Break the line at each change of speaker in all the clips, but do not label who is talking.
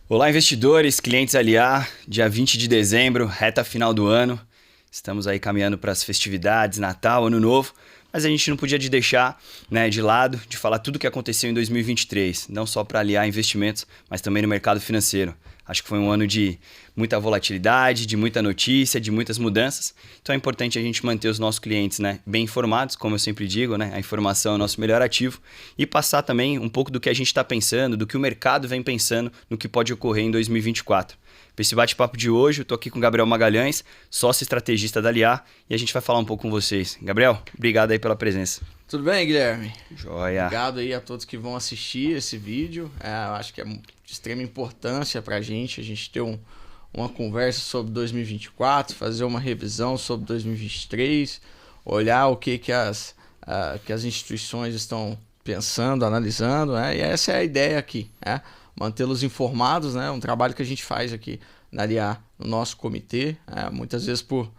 Olá, investidores, clientes Aliar, dia 20 de dezembro, reta final do ano. Estamos aí caminhando para as festividades, Natal, Ano Novo, mas a gente não podia deixar de lado de falar tudo o que aconteceu em 2023, não só para aliar investimentos, mas também no mercado financeiro. Acho que foi um ano de muita volatilidade, de muita notícia, de muitas mudanças. Então é importante a gente manter os nossos clientes bem informados, como eu sempre digo, a informação é o nosso melhor ativo, e passar também um pouco do que a gente está pensando, do que o mercado vem pensando no que pode ocorrer em 2024. Para esse bate-papo de hoje, eu estou aqui com o Gabriel Magalhães, sócio estrategista da Aliar, e a gente vai falar um pouco com vocês. Gabriel, obrigado aí pela presença.
Tudo bem, Guilherme?
Joia.
Obrigado aí a todos que vão assistir esse vídeo. Eu acho que é de extrema importância para a gente ter uma conversa sobre 2024, fazer uma revisão sobre 2023, olhar o que as instituições estão pensando, analisando, e essa é a ideia aqui, mantê-los informados, um trabalho que a gente faz aqui na Aliar, no nosso comitê, muitas vezes por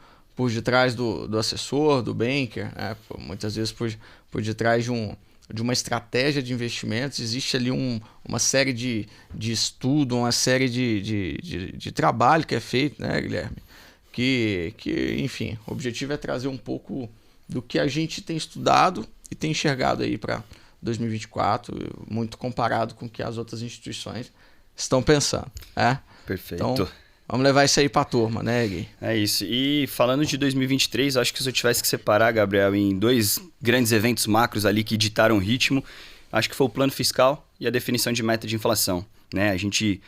detrás do assessor, do banker, muitas vezes por detrás de uma estratégia de investimentos, existe ali uma série de estudo, uma série de trabalho que é feito, Guilherme? Que, enfim, o objetivo é trazer um pouco do que a gente tem estudado e tem enxergado aí para 2024, muito comparado com o que as outras instituições estão pensando.
Perfeito.
Então, vamos levar isso aí para a turma, Gui?
É isso. E falando de 2023, acho que se eu tivesse que separar, Gabriel, em dois grandes eventos macros ali que ditaram o ritmo, acho que foi o plano fiscal e a definição de meta de inflação. A gente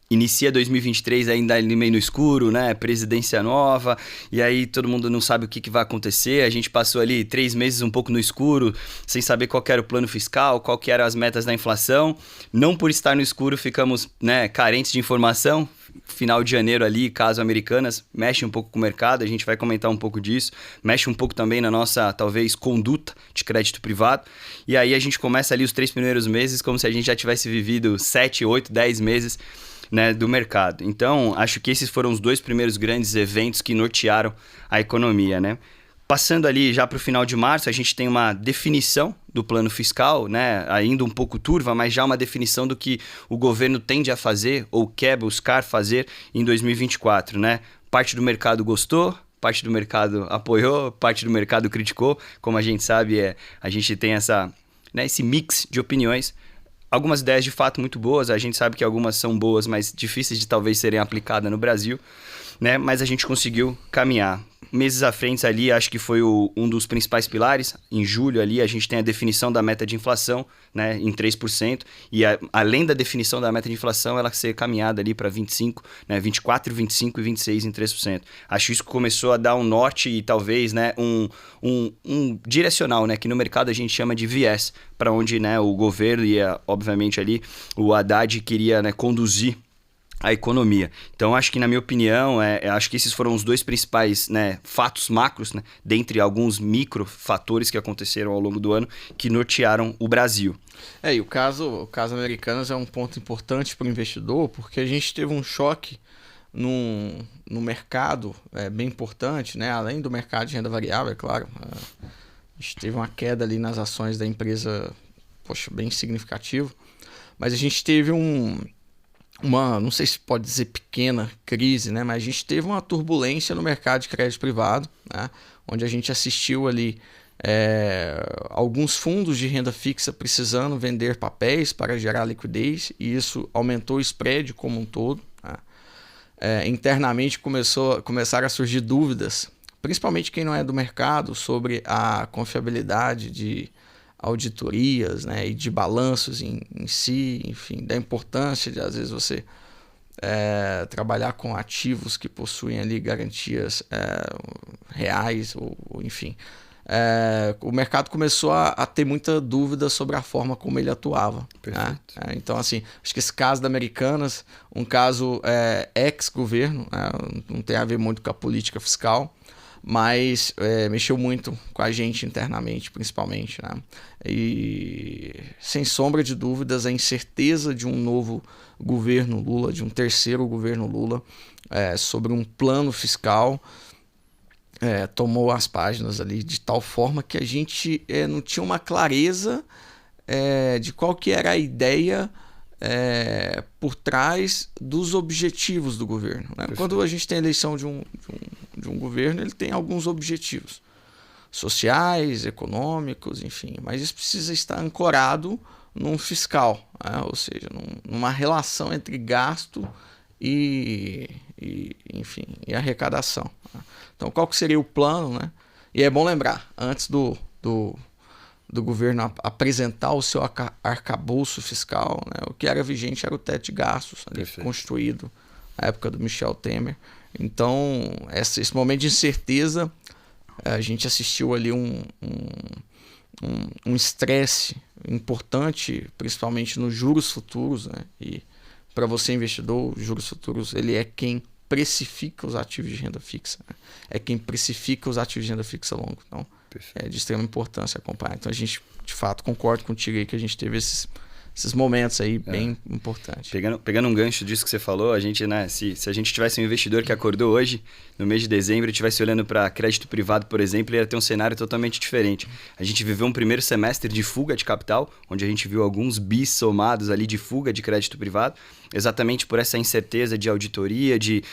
inicia 2023 ainda ali meio no escuro, presidência nova, e aí todo mundo não sabe o que vai acontecer. A gente passou ali 3 meses um pouco no escuro, sem saber qual que era o plano fiscal, qual que eram as metas da inflação. Não por estar no escuro ficamos carentes de informação. Final de janeiro ali, caso Americanas, mexe um pouco com o mercado, a gente vai comentar um pouco disso, mexe um pouco também na nossa, talvez, conduta de crédito privado, e aí a gente começa ali os 3 primeiros meses como se a gente já tivesse vivido 7, 8, 10 meses do mercado. Então, acho que esses foram os 2 primeiros grandes eventos que nortearam a economia, Passando ali já para o final de março, a gente tem uma definição do plano fiscal, ainda um pouco turva, mas já uma definição do que o governo tende a fazer ou quer buscar fazer em 2024. Parte do mercado gostou, parte do mercado apoiou, parte do mercado criticou. Como a gente sabe, a gente tem esse mix de opiniões. Algumas ideias de fato muito boas, a gente sabe que algumas são boas, mas difíceis de talvez serem aplicadas no Brasil, mas a gente conseguiu caminhar. Meses à frente ali, acho que foi um dos principais pilares. Em julho ali, a gente tem a definição da meta de inflação em 3%, e além da definição da meta de inflação, ela ser caminhada ali para 25, 24, 25 e 26 em 3%. Acho isso que começou a dar um norte e talvez um direcional, que no mercado a gente chama de viés, para onde o governo e obviamente ali o Haddad queria conduzir a economia. Então, acho que, na minha opinião, acho que esses foram os 2 principais fatos macros, dentre alguns microfatores que aconteceram ao longo do ano, que nortearam o Brasil.
E o caso Americanas é um ponto importante para o investidor, porque a gente teve um choque no mercado bem importante, além do mercado de renda variável, é claro. A gente teve uma queda ali nas ações da empresa, bem significativo, mas a gente teve não sei se pode dizer pequena crise, mas a gente teve uma turbulência no mercado de crédito privado, onde a gente assistiu ali alguns fundos de renda fixa precisando vender papéis para gerar liquidez, e isso aumentou o spread como um todo. Internamente começaram a surgir dúvidas, principalmente quem não é do mercado, sobre a confiabilidade de auditorias e de balanços em si, enfim, da importância de às vezes você trabalhar com ativos que possuem ali garantias reais, ou enfim. O mercado começou a ter muita dúvida sobre a forma como ele atuava. Então, assim, acho que esse caso da Americanas, um caso ex-governo, não tem a ver muito com a política fiscal, mas mexeu muito com a gente internamente, principalmente. E, sem sombra de dúvidas, a incerteza de um novo governo Lula, de um terceiro governo Lula, sobre um plano fiscal, tomou as páginas ali de tal forma que a gente não tinha uma clareza de qual que era a ideia por trás dos objetivos do governo, né? Quando a gente tem a eleição de um governo, ele tem alguns objetivos sociais, econômicos, enfim, mas isso precisa estar ancorado num fiscal, né? Ou seja, numa relação entre gasto enfim, e arrecadação, né? Então, qual que seria o plano, né? E é bom lembrar, antes do governo apresentar o seu arcabouço fiscal, né? O que era vigente era o teto de gastos, ali, construído na época do Michel Temer. Então, esse momento de incerteza, a gente assistiu ali um estresse importante, principalmente nos juros futuros, né? E para você investidor, os juros futuros, ele é quem precifica os ativos de renda fixa, né? É quem precifica os ativos de renda fixa longo. Então, é de extrema importância acompanhar. Então, a gente, de fato, concorda contigo aí que a gente teve esses momentos aí bem importantes.
Pegando um gancho disso que você falou, a gente, né, se a gente tivesse um investidor que acordou hoje, no mês de dezembro, e estivesse olhando para crédito privado, por exemplo, ele ia ter um cenário totalmente diferente. A gente viveu um primeiro semestre de fuga de capital, onde a gente viu alguns bis somados ali de fuga de crédito privado, exatamente por essa incerteza de auditoria, de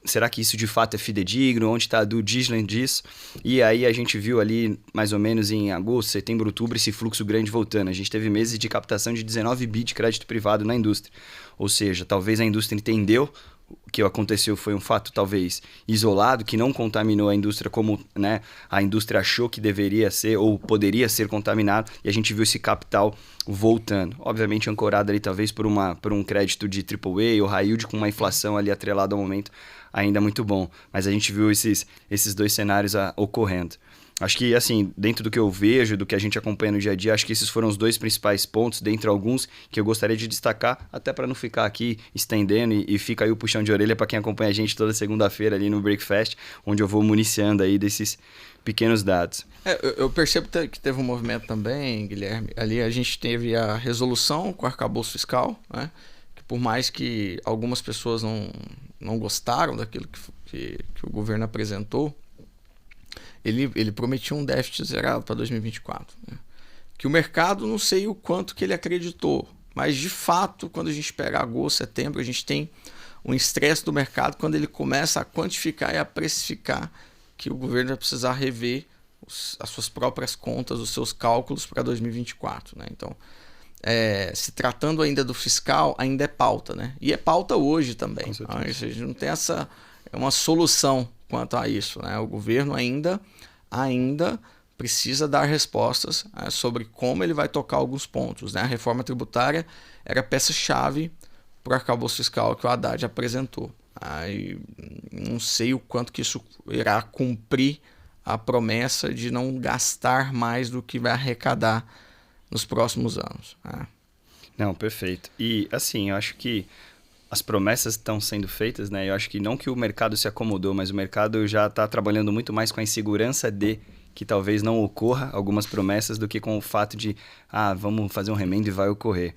será que isso de fato é fidedigno? Onde está a due diligence disso? E aí a gente viu ali, mais ou menos em agosto, setembro, outubro, esse fluxo grande voltando. A gente teve meses de captação de 19 bi de crédito privado na indústria. Ou seja, talvez a indústria entendeu o que aconteceu foi um fato talvez isolado, que não contaminou a indústria como, né, a indústria achou que deveria ser ou poderia ser contaminado, e a gente viu esse capital voltando. Obviamente ancorado ali talvez por um crédito de AAA ou high yield com uma inflação ali atrelada ao momento ainda muito bom. Mas a gente viu esses dois cenários ocorrendo. Acho que, assim, dentro do que eu vejo, do que a gente acompanha no dia a dia, acho que esses foram os dois principais pontos, dentre alguns, que eu gostaria de destacar, até para não ficar aqui estendendo, e fica aí o puxão de orelha para quem acompanha a gente toda segunda-feira ali no Breakfast, onde eu vou municiando aí desses pequenos dados.
Eu percebo que teve um movimento também, Guilherme. Ali a gente teve a resolução com o arcabouço fiscal, né? Que por mais que algumas pessoas não gostaram daquilo que o governo apresentou, ele prometia um déficit zerado para 2024. Né? Que o mercado, não sei o quanto que ele acreditou, mas de fato, quando a gente pega agosto, setembro, a gente tem um estresse do mercado quando ele começa a quantificar e a precificar que o governo vai precisar rever as suas próprias contas, os seus cálculos para 2024. Né? Então, se tratando ainda do fiscal, ainda é pauta. Né? E é pauta hoje também. A gente não tem uma solução quanto a isso. Né? O governo ainda precisa dar respostas sobre como ele vai tocar alguns pontos. Né? A reforma tributária era a peça-chave para o arcabouço fiscal que o Haddad apresentou. Aí, não sei o quanto que isso irá cumprir a promessa de não gastar mais do que vai arrecadar nos próximos anos.
Não, perfeito. E assim, eu acho que as promessas estão sendo feitas, né? Eu acho que não que o mercado se acomodou, mas o mercado já está trabalhando muito mais com a insegurança de que talvez não ocorra algumas promessas do que com o fato de, vamos fazer um remendo e vai ocorrer.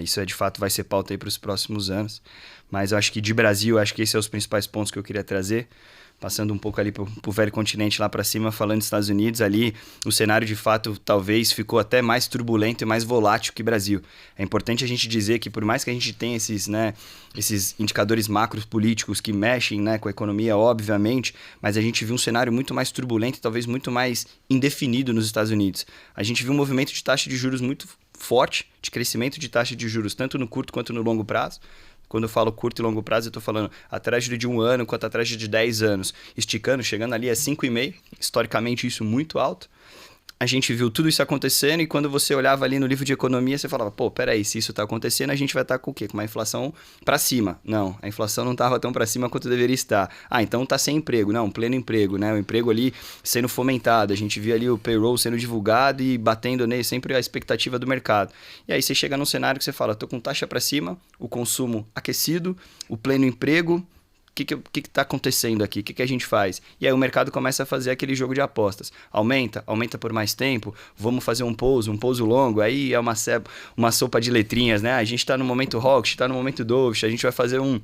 Isso de fato vai ser pauta aí para os próximos anos. Mas eu acho que de Brasil, acho que esses são os principais pontos que eu queria trazer. Passando um pouco ali para o velho continente lá para cima, falando dos Estados Unidos, ali o cenário de fato talvez ficou até mais turbulento e mais volátil que o Brasil. É importante a gente dizer que por mais que a gente tenha esses indicadores macros políticos que mexem, né, com a economia, obviamente, mas a gente viu um cenário muito mais turbulento e talvez muito mais indefinido nos Estados Unidos. A gente viu um movimento de taxa de juros muito forte, de crescimento de taxa de juros, tanto no curto quanto no longo prazo. Quando eu falo curto e longo prazo, eu estou falando a Treasury de 1 ano quanto a Treasury de 10 anos. Esticando, chegando ali a 5,5. Historicamente, isso muito alto. A gente viu tudo isso acontecendo e quando você olhava ali no livro de economia, você falava, peraí, se isso está acontecendo, a gente vai estar com o quê? Com uma inflação para cima. Não, a inflação não estava tão para cima quanto deveria estar. Então está sem emprego. Não, pleno emprego, né? O emprego ali sendo fomentado. A gente via ali o payroll sendo divulgado e batendo nele sempre a expectativa do mercado. E aí você chega num cenário que você fala, estou com taxa para cima, o consumo aquecido, o pleno emprego. O que está acontecendo aqui? O que a gente faz? E aí o mercado começa a fazer aquele jogo de apostas. Aumenta por mais tempo, vamos fazer um pouso longo, aí é uma sopa de letrinhas, né? A gente está no momento hawkish, está no momento dovish, a gente vai fazer um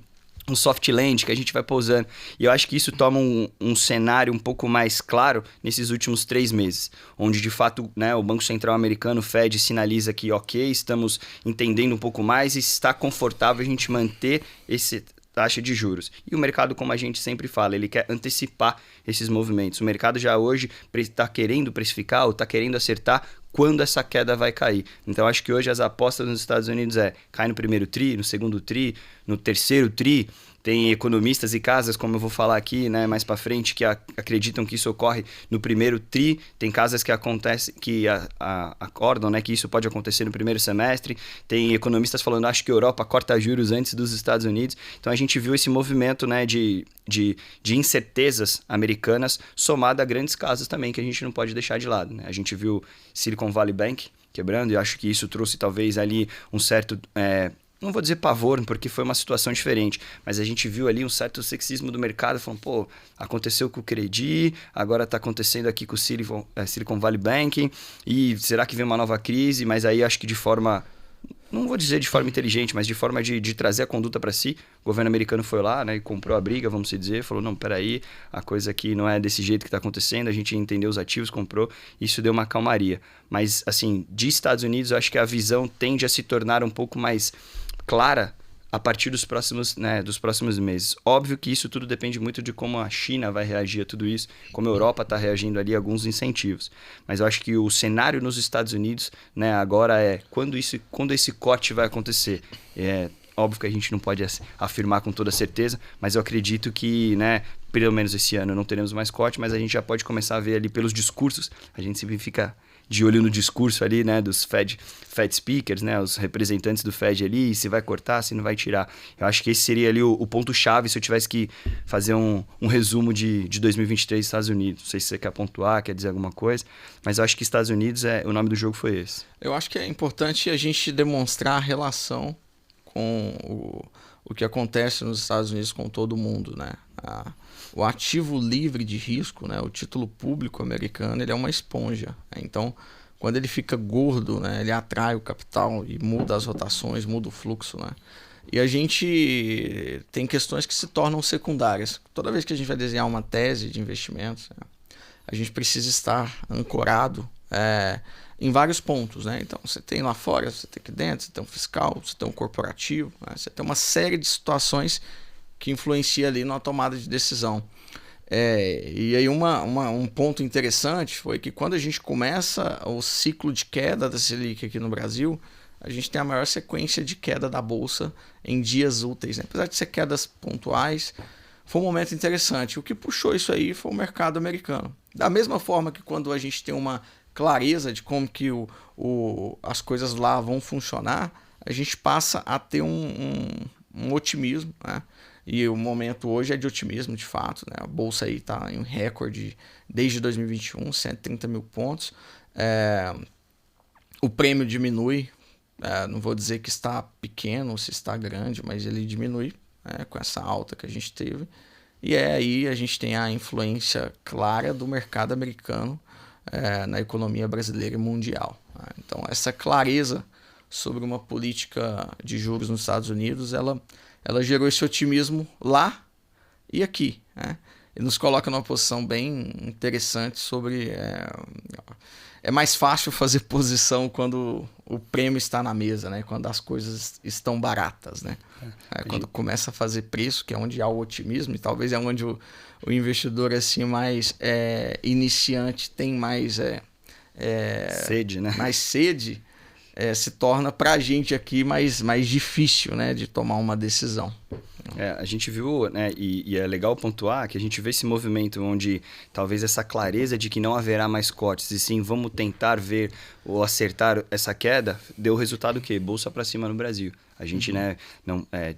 um soft land que a gente vai pousando. E eu acho que isso toma um cenário um pouco mais claro nesses últimos 3 meses, onde de fato, né, o Banco Central americano, o Fed, sinaliza que ok, estamos entendendo um pouco mais e está confortável a gente manter esse taxa de juros. E o mercado, como a gente sempre fala, ele quer antecipar esses movimentos. O mercado já hoje está querendo precificar ou está querendo acertar quando essa queda vai cair. Então, acho que hoje as apostas nos Estados Unidos cai no primeiro tri, no segundo tri, no terceiro tri. Tem economistas e casas, como eu vou falar aqui, né, mais para frente, que acreditam que isso ocorre no primeiro tri. Tem casas que acontecem, que acordam, né, que isso pode acontecer no primeiro semestre. Tem economistas falando, acho que a Europa corta juros antes dos Estados Unidos. Então a gente viu esse movimento, né, de incertezas americanas somado a grandes casas também que a gente não pode deixar de lado, né? A gente viu Silicon Valley Bank quebrando e acho que isso trouxe talvez ali um certo... não vou dizer pavor, porque foi uma situação diferente, mas a gente viu ali um certo sexismo do mercado, falando, pô, aconteceu com o Credi, agora está acontecendo aqui com o Silicon Valley Bank, e será que vem uma nova crise? Mas aí acho que de forma, não vou dizer de forma inteligente, mas de forma de trazer a conduta para si, o governo americano foi lá, né, e comprou a briga, vamos dizer, falou, não, peraí, a coisa aqui não é desse jeito que está acontecendo, a gente entendeu os ativos, comprou, isso deu uma calmaria. Mas, assim, de Estados Unidos, eu acho que a visão tende a se tornar um pouco mais clara a partir dos próximos meses. Óbvio que isso tudo depende muito de como a China vai reagir a tudo isso, como a Europa está reagindo ali a alguns incentivos. Mas eu acho que o cenário nos Estados Unidos, né, agora quando esse corte vai acontecer. Óbvio que a gente não pode afirmar com toda certeza, mas eu acredito que, né, pelo menos esse ano não teremos mais corte, mas a gente já pode começar a ver ali pelos discursos, a gente sempre fica de olho no discurso ali, né, dos Fed speakers, né, os representantes do Fed ali, se vai cortar, se não vai tirar. Eu acho que esse seria ali o ponto-chave se eu tivesse que fazer um resumo de 2023 dos Estados Unidos. Não sei se você quer pontuar, quer dizer alguma coisa, mas eu acho que Estados Unidos, o nome do jogo foi esse.
Eu acho que é importante a gente demonstrar a relação com o que acontece nos Estados Unidos com todo mundo, né? O ativo livre de risco, né? O título público americano, ele é uma esponja, né? Então, quando ele fica gordo, né? Ele atrai o capital e muda as rotações, muda o fluxo, né? E a gente tem questões que se tornam secundárias. Toda vez que a gente vai desenhar uma tese de investimentos, né? A gente precisa estar ancorado em vários pontos, né? Então, você tem lá fora, você tem aqui dentro, você tem um fiscal, você tem um corporativo, né? Você tem uma série de situações que influencia ali na tomada de decisão. E aí um ponto interessante foi que quando a gente começa o ciclo de queda da Selic aqui no Brasil, a gente tem a maior sequência de queda da Bolsa em dias úteis, né? Apesar de ser quedas pontuais, foi um momento interessante. O que puxou isso aí foi o mercado americano. Da mesma forma que quando a gente tem uma clareza de como que as coisas lá vão funcionar, a gente passa a ter um otimismo, né? E o momento hoje é de otimismo, de fato, né? A Bolsa aí está em um recorde desde 2021, 130 mil pontos. O prêmio diminui, não vou dizer que está pequeno ou se está grande, mas ele diminui, né, com essa alta que a gente teve. E aí a gente tem a influência clara do mercado americano na economia brasileira e mundial, né? Então, essa clareza sobre uma política de juros nos Estados Unidos, ela gerou esse otimismo lá e aqui, né? E nos coloca numa posição bem interessante sobre... É mais fácil fazer posição quando o prêmio está na mesa, né? Quando as coisas estão baratas, né? Quando começa a fazer preço, que é onde há o otimismo, e talvez é onde o investidor assim, mais iniciante tem mais...
sede, né?
Mais sede, se torna para a gente aqui mais difícil, né, de tomar uma decisão.
A gente viu, né, e é legal pontuar que a gente vê esse movimento onde talvez essa clareza de que não haverá mais cortes e sim vamos tentar ver ou acertar essa queda, deu o resultado que bolsa para cima no Brasil. A gente, né,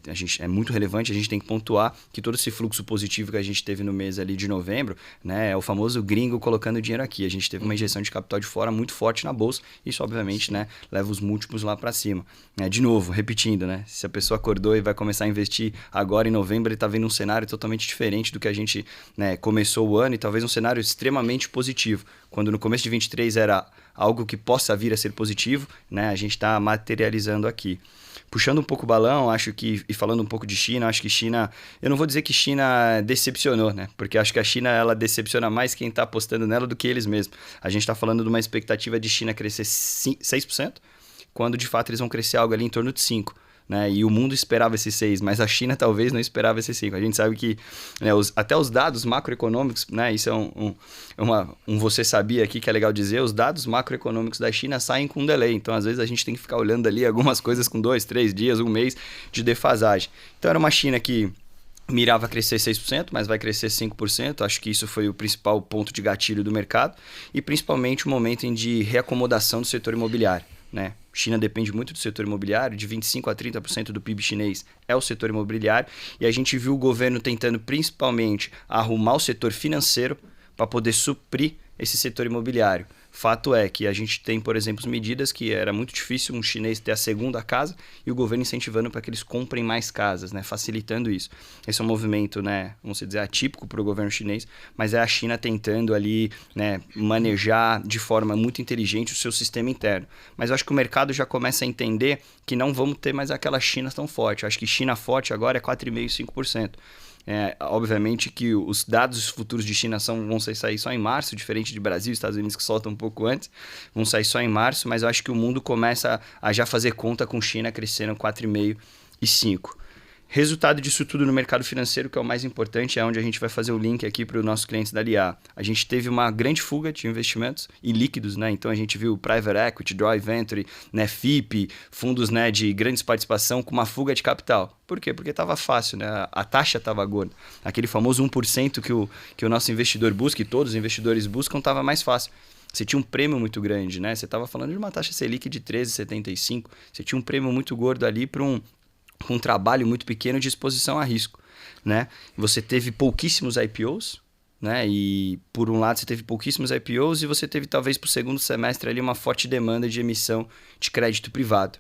a gente é muito relevante, a gente tem que pontuar que todo esse fluxo positivo que a gente teve no mês ali de novembro, né, é o famoso gringo colocando dinheiro aqui. A gente teve uma injeção de capital de fora muito forte na bolsa, isso obviamente, né, leva os múltiplos lá para cima. De novo, repetindo, né, se a pessoa acordou e vai começar a investir agora em novembro, ele está vendo um cenário totalmente diferente do que a gente, né, começou o ano, e talvez um cenário extremamente positivo. Quando no começo de 23 era algo que possa vir a ser positivo, né, a gente está materializando aqui. puxando um pouco o balão, acho que, e falando um pouco de China, acho que China, eu não vou dizer que China decepcionou, né? Porque acho que a China, ela decepciona mais quem está apostando nela do que eles mesmos. A gente está falando de uma expectativa de China crescer 6%, quando de fato eles vão crescer algo ali em torno de 5%. Né? E o mundo esperava esse 6, mas a China talvez não esperava esse 5. A gente sabe que, né, até os dados macroeconômicos, né, isso é um você sabia aqui que é legal dizer, os dados macroeconômicos da China saem com um delay. Então, às vezes, a gente tem que ficar olhando ali algumas coisas com 2, 3 dias, um mês de defasagem. Então, era uma China que mirava crescer 6%, mas vai crescer 5%. Acho que isso foi o principal ponto de gatilho do mercado e principalmente o momento de reacomodação do setor imobiliário. Né? China depende muito do setor imobiliário, de 25% a 30% do PIB chinês é o setor imobiliário, e a gente viu o governo tentando principalmente arrumar o setor financeiro para poder suprir esse setor imobiliário. Fato é que a gente tem, por exemplo, medidas que era muito difícil um chinês ter a segunda casa e o governo incentivando para que eles comprem mais casas, né? Facilitando isso. Esse é um movimento, né, vamos dizer, atípico para o governo chinês, mas é a China tentando ali, né, manejar de forma muito inteligente o seu sistema interno. Mas eu acho que o mercado já começa a entender que não vamos ter mais aquela China tão forte. Eu acho que China forte agora é 4,5%, 5%. Obviamente que os dados futuros de China vão sair só em março, diferente de Brasil e Estados Unidos que soltam um pouco antes, vão sair só em março, mas eu acho que o mundo começa a já fazer conta com China crescendo 4,5% e 5%. Resultado disso tudo no mercado financeiro, que é o mais importante, é onde a gente vai fazer o link aqui para os nossos clientes da LIA. A gente teve uma grande fuga de investimentos e líquidos, né? Então a gente viu Private Equity, Joint Venture, né? FIP, fundos, né, de grandes participação com uma fuga de capital. Por quê? Porque estava fácil, né? A taxa estava gorda. Aquele famoso 1% que o nosso investidor busca, e todos os investidores buscam, estava mais fácil. Você tinha um prêmio muito grande, né? Você estava falando de uma taxa Selic de 13,75. Você tinha um prêmio muito gordo ali para um trabalho muito pequeno de exposição a risco, né? Você teve pouquíssimos IPOs, né? E por um lado você teve pouquíssimos IPOs e você teve talvez para o segundo semestre ali uma forte demanda de emissão de crédito privado.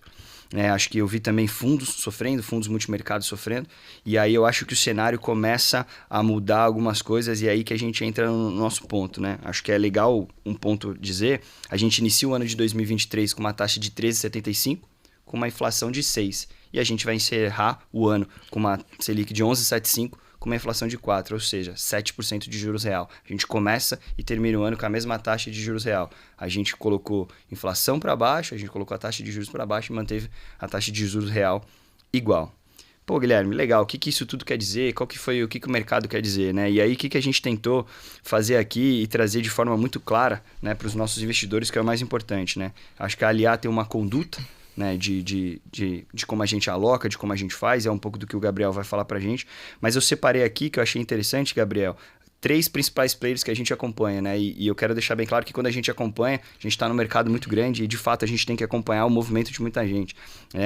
Acho que eu vi também fundos sofrendo, fundos multimercados sofrendo, e aí eu acho que o cenário começa a mudar algumas coisas e é aí que a gente entra no nosso ponto, né? Acho que é legal um ponto dizer, a gente inicia o ano de 2023 com uma taxa de 13,75, com uma inflação de 6%. E a gente vai encerrar o ano com uma Selic de 11,75, com uma inflação de 4%, ou seja, 7% de juros real. A gente começa e termina o ano com a mesma taxa de juros real. A gente colocou inflação para baixo, a gente colocou a taxa de juros para baixo e manteve a taxa de juros real igual. Pô, Guilherme, legal. O que isso tudo quer dizer? O que o mercado quer dizer, né? E aí, o que a gente tentou fazer aqui e trazer de forma muito clara, né, para os nossos investidores, que é o mais importante, né? Acho que a Aliá tem uma conduta, né, de como a gente aloca, de como a gente faz, é um pouco do que o Gabriel vai falar pra gente, mas eu separei aqui, que eu achei interessante, Gabriel, 3 principais players que a gente acompanha, né? E eu quero deixar bem claro que quando a gente acompanha, a gente está no mercado muito grande e, de fato, a gente tem que acompanhar o movimento de muita gente.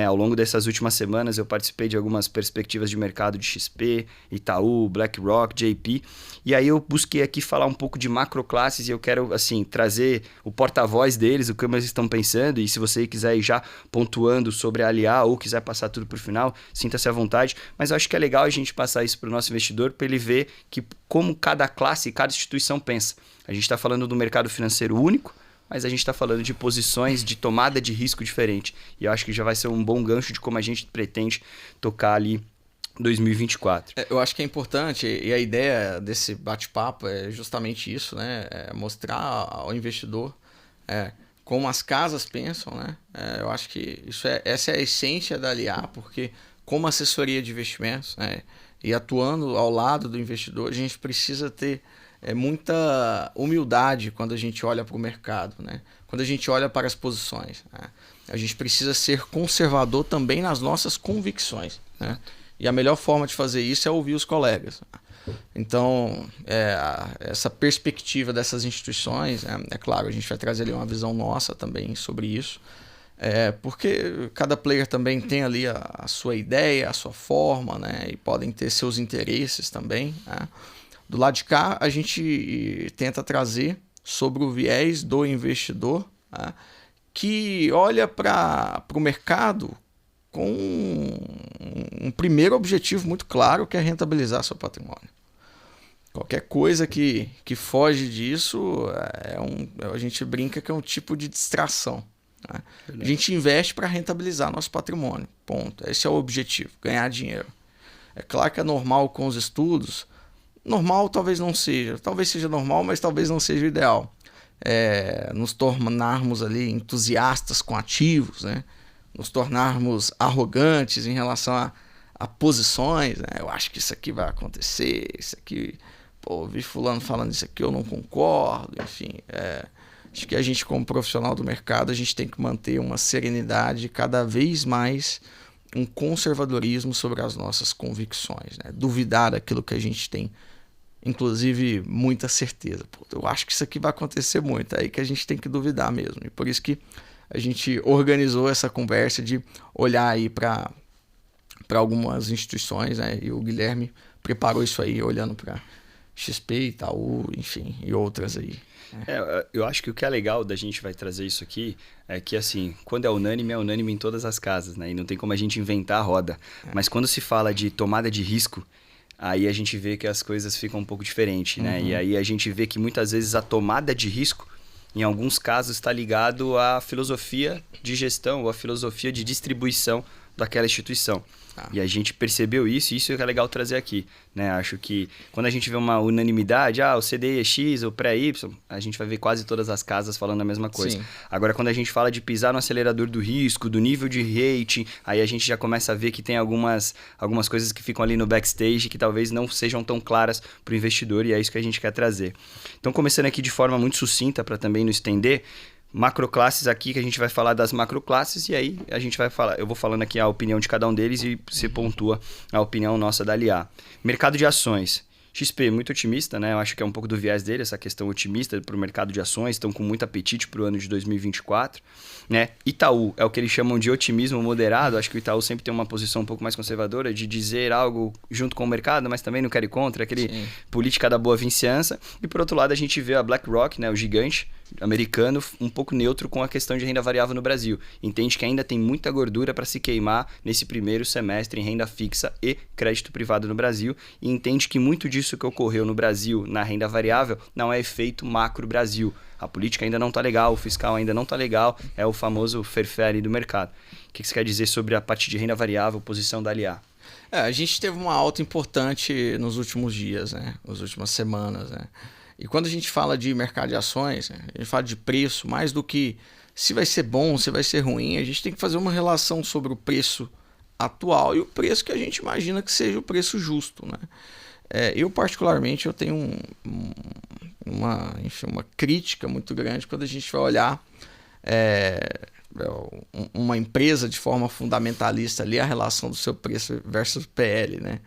Ao longo dessas últimas semanas, eu participei de algumas perspectivas de mercado de XP, Itaú, BlackRock, JP, e aí eu busquei aqui falar um pouco de macroclasses e eu quero, assim, trazer o porta-voz deles, o que eles estão pensando, e se você quiser ir já pontuando sobre a Aliá ou quiser passar tudo para o final, sinta-se à vontade, mas eu acho que é legal a gente passar isso para o nosso investidor, para ele ver que como cada classe e cada instituição pensa. A gente está falando do mercado financeiro único, mas a gente está falando de posições de tomada de risco diferente. E eu acho que já vai ser um bom gancho de como a gente pretende tocar ali 2024.
Eu acho que é importante, e a ideia desse bate-papo é justamente isso, né? É mostrar ao investidor como as casas pensam, né? Eu acho que essa é a essência da Aliá, porque como assessoria de investimentos, né, e atuando ao lado do investidor, a gente precisa ter muita humildade quando a gente olha para o mercado, né? Quando a gente olha para as posições, né? A gente precisa ser conservador também nas nossas convicções, né? E a melhor forma de fazer isso é ouvir os colegas. Então, essa perspectiva dessas instituições, é claro, a gente vai trazer ali uma visão nossa também sobre isso, porque cada player também tem ali a sua ideia, a sua forma, né? E podem ter seus interesses também, né? Do lado de cá, a gente tenta trazer sobre o viés do investidor, né, que olha para o mercado com um primeiro objetivo muito claro, que é rentabilizar seu patrimônio. Qualquer coisa que foge disso, a gente brinca que é um tipo de distração, Né? A gente investe para rentabilizar nosso patrimônio. Ponto. Esse é o objetivo, ganhar dinheiro. É claro que é normal com os estudos. Normal talvez não seja. Talvez seja normal, mas talvez não seja o ideal. Nos tornarmos ali entusiastas com ativos, né? Nos tornarmos arrogantes em relação a posições. Né? Eu acho que isso aqui vai acontecer, isso aqui... Pô, vi fulano falando isso aqui, eu não concordo. Enfim, acho que a gente como profissional do mercado, a gente tem que manter uma serenidade, cada vez mais um conservadorismo sobre as nossas convicções. Né? Duvidar daquilo que a gente tem, inclusive, muita certeza. Pô, eu acho que isso aqui vai acontecer muito, é aí que a gente tem que duvidar mesmo. E por isso que a gente organizou essa conversa de olhar aí para algumas instituições, né? E o Guilherme preparou isso aí, olhando para XP, Itaú, enfim, e outras aí.
Eu acho que o que é legal da gente vai trazer isso aqui é que, assim, quando é unânime em todas as casas, né? E não tem como a gente inventar a roda. Mas quando se fala de tomada de risco, aí a gente vê que as coisas ficam um pouco diferentes, né? E aí a gente vê que muitas vezes a tomada de risco, em alguns casos, está ligado à filosofia de gestão ou à filosofia de distribuição daquela instituição. E a gente percebeu isso, e isso é que é legal trazer aqui, né? Acho que quando a gente vê uma unanimidade, o CDI é X, o pré-Y, a gente vai ver quase todas as casas falando a mesma coisa. Sim. Agora, quando a gente fala de pisar no acelerador do risco, do nível de rating, aí a gente já começa a ver que tem algumas coisas que ficam ali no backstage que talvez não sejam tão claras para o investidor, e é isso que a gente quer trazer. Então, começando aqui de forma muito sucinta, para também não estender, macroclasses aqui, que a gente vai falar das macroclasses, e aí a gente vai falar, eu vou falando aqui a opinião de cada um deles e você pontua a opinião nossa da LIA. Mercado de ações. XP, muito otimista, né? Eu acho que é um pouco do viés dele, essa questão otimista para o mercado de ações, estão com muito apetite para o ano de 2024. Né? Itaú é o que eles chamam de otimismo moderado. Acho que o Itaú sempre tem uma posição um pouco mais conservadora de dizer algo junto com o mercado, mas também não quer ir contra, aquele política da boa vizinhança. E por outro lado, a gente vê a BlackRock, né? O gigante americano, um pouco neutro com a questão de renda variável no Brasil. Entende que ainda tem muita gordura para se queimar nesse primeiro semestre em renda fixa e crédito privado no Brasil, e entende que muito disso que ocorreu no Brasil na renda variável não é efeito macro Brasil. A política ainda não está legal, o fiscal ainda não está legal, é o famoso ferfere do mercado. O que você quer dizer sobre a parte de renda variável, posição da LIA?
A gente teve uma alta importante nos últimos dias, né? Nas últimas semanas, né? E quando a gente fala de mercado de ações, né? A gente fala de preço, mais do que se vai ser bom, se vai ser ruim, a gente tem que fazer uma relação sobre o preço atual e o preço que a gente imagina que seja o preço justo, né? Eu, particularmente, eu tenho uma crítica muito grande quando a gente vai olhar uma empresa de forma fundamentalista ali, a relação do seu preço versus PL, né?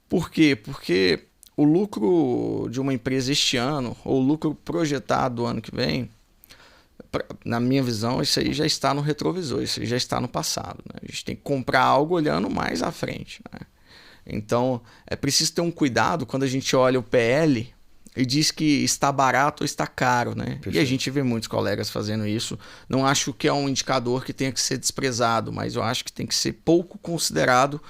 Por quê? Porque o lucro de uma empresa este ano, ou o lucro projetado do ano que vem, na minha visão, isso aí já está no retrovisor, isso aí já está no passado, né? A gente tem que comprar algo olhando mais à frente, né? Então, é preciso ter um cuidado quando a gente olha o PL e diz que está barato ou está caro, né? Perfeito. E a gente vê muitos colegas fazendo isso. Não acho que é um indicador que tenha que ser desprezado, mas eu acho que tem que ser pouco considerado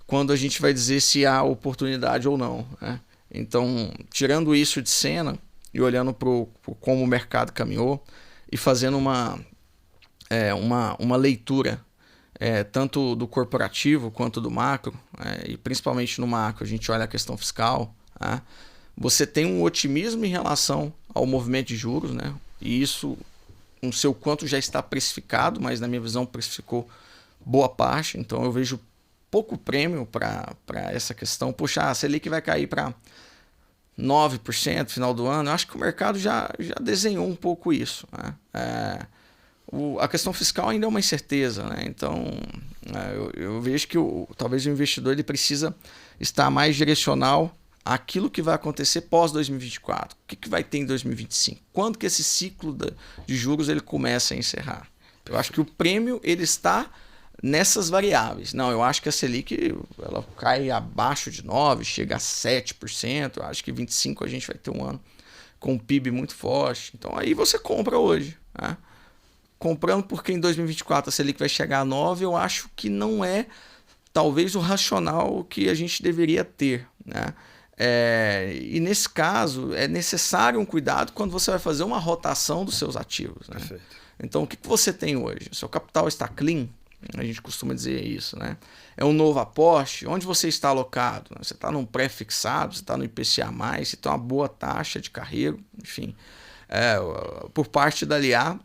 quando a gente vai dizer se há oportunidade ou não, né? Então, tirando isso de cena e olhando para como o mercado caminhou e fazendo uma leitura tanto do corporativo quanto do macro, e principalmente no macro, a gente olha a questão fiscal, né? Você tem um otimismo em relação ao movimento de juros, né? E isso, não sei o quanto já está precificado, mas na minha visão precificou boa parte, então eu vejo pouco prêmio para essa questão. Puxa, a Selic vai cair para 9% no final do ano. Eu acho que o mercado já desenhou um pouco isso, né? A questão fiscal ainda é uma incerteza, né? Então, eu vejo que talvez o investidor ele precisa estar mais direcional àquilo que vai acontecer pós-2024. O que vai ter em 2025? Quando que esse ciclo de juros ele começa a encerrar? Eu acho que o prêmio ele está nessas variáveis. Não, eu acho que a Selic ela cai abaixo de 9%, chega a 7%. Eu acho que 25% a gente vai ter um ano com um PIB muito forte. Então, aí você compra hoje, né? Comprando porque em 2024 a Selic vai chegar a 9%, eu acho que não é talvez o racional que a gente deveria ter, né? E nesse caso é necessário um cuidado quando você vai fazer uma rotação dos seus ativos, né? Então, o que você tem hoje? O seu capital está clean? A gente costuma dizer isso, né? É um novo aporte? Onde você está alocado? Você está num pré-fixado? Você está no IPCA+, você tem uma boa taxa de carrego? Enfim, por parte da LIA,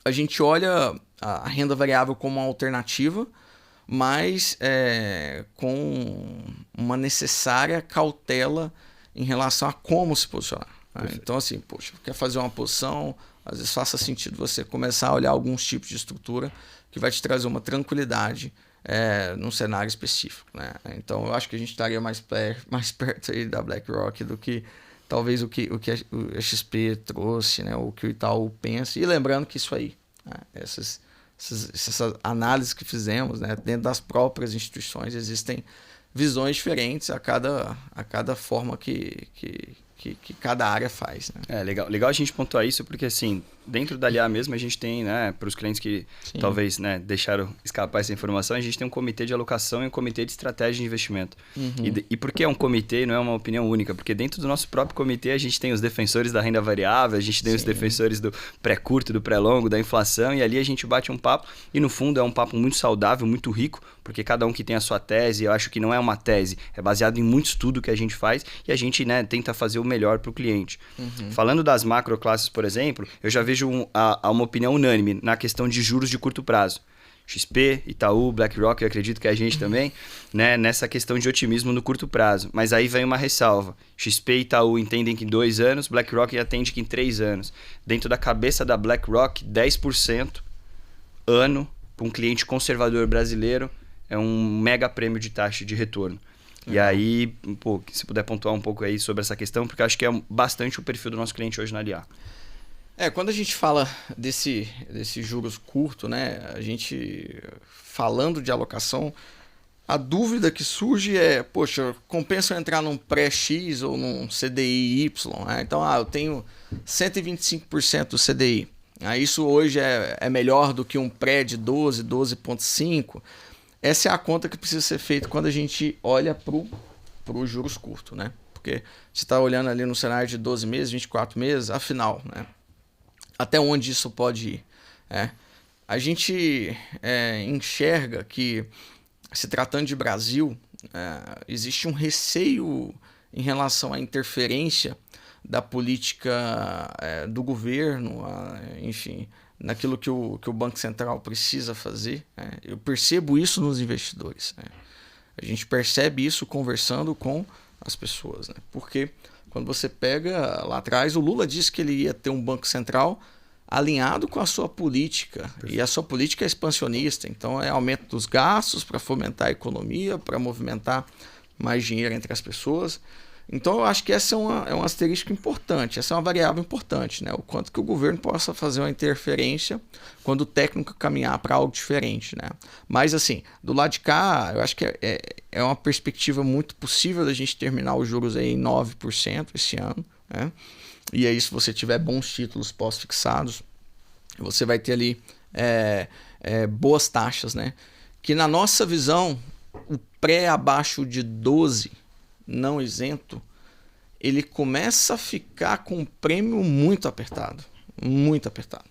a gente olha a renda variável como uma alternativa, mas com uma necessária cautela em relação a como se posicionar. Né? Então, assim, poxa, quer fazer uma posição, às vezes faça sentido você começar a olhar alguns tipos de estrutura que vai te trazer uma tranquilidade num cenário específico. Né? Então, eu acho que a gente estaria mais perto aí da BlackRock do que talvez o que a XP trouxe, né? O que o Itaú pensa. E lembrando que isso aí, né? Essas análises que fizemos, né? Dentro das próprias instituições, existem visões diferentes a cada forma que cada área faz. Né?
Legal a gente pontuar isso, porque assim, dentro da LIA mesmo, a gente tem, né, para os clientes que talvez, né, deixaram escapar essa informação, a gente tem um comitê de alocação e um comitê de estratégia de investimento. E por que é um comitê e não é uma opinião única? Porque dentro do nosso próprio comitê a gente tem os defensores da renda variável, a gente tem os defensores do pré-curto, do pré-longo, da inflação, e ali a gente bate um papo, e no fundo é um papo muito saudável, muito rico, porque cada um que tem a sua tese, eu acho que não é uma tese, é baseado em muito estudo que a gente faz, e a gente, né, tenta fazer o melhor para o cliente. Falando das macroclasses, por exemplo, eu já vejo uma opinião unânime na questão de juros de curto prazo. XP, Itaú, BlackRock, eu acredito que a gente também, né, nessa questão de otimismo no curto prazo. Mas aí vem uma ressalva. XP e Itaú entendem que em 2 anos, BlackRock atende que em 3 anos. Dentro da cabeça da BlackRock, 10% ano para um cliente conservador brasileiro é um mega prêmio de taxa de retorno. E aí, pô, se puder pontuar um pouco aí sobre essa questão, porque eu acho que é bastante o perfil do nosso cliente hoje na LIA.
Quando a gente fala desse juros curto, né, a gente falando de alocação, a dúvida que surge é, poxa, compensa eu entrar num pré-X ou num CDI Y? Né? Então, eu tenho 125% do CDI. Isso hoje é melhor do que um pré de 12, 12,5%. Essa é a conta que precisa ser feita quando a gente olha para os juros curtos, né? Porque você está olhando ali no cenário de 12 meses, 24 meses, afinal, né? Até onde isso pode ir? A gente enxerga que, se tratando de Brasil, existe um receio em relação à interferência da política do governo, enfim, naquilo que o Banco Central precisa fazer. Eu percebo isso nos investidores. A gente percebe isso conversando com as pessoas. Porque quando você pega lá atrás, o Lula disse que ele ia ter um Banco Central alinhado com a sua política. Perfeito. E a sua política é expansionista. Então, é aumento dos gastos para fomentar a economia, para movimentar mais dinheiro entre as pessoas. Então, eu acho que essa é um asterisco importante, essa é uma variável importante, né? O quanto que o governo possa fazer uma interferência quando o técnico caminhar para algo diferente, né? Mas, assim, do lado de cá, eu acho que é uma perspectiva muito possível da gente terminar os juros aí em 9% esse ano, né? E aí, se você tiver bons títulos pós-fixados, você vai ter ali boas taxas, né? Que na nossa visão, o pré abaixo de 12%, não isento, ele começa a ficar com um prêmio muito apertado. Muito apertado.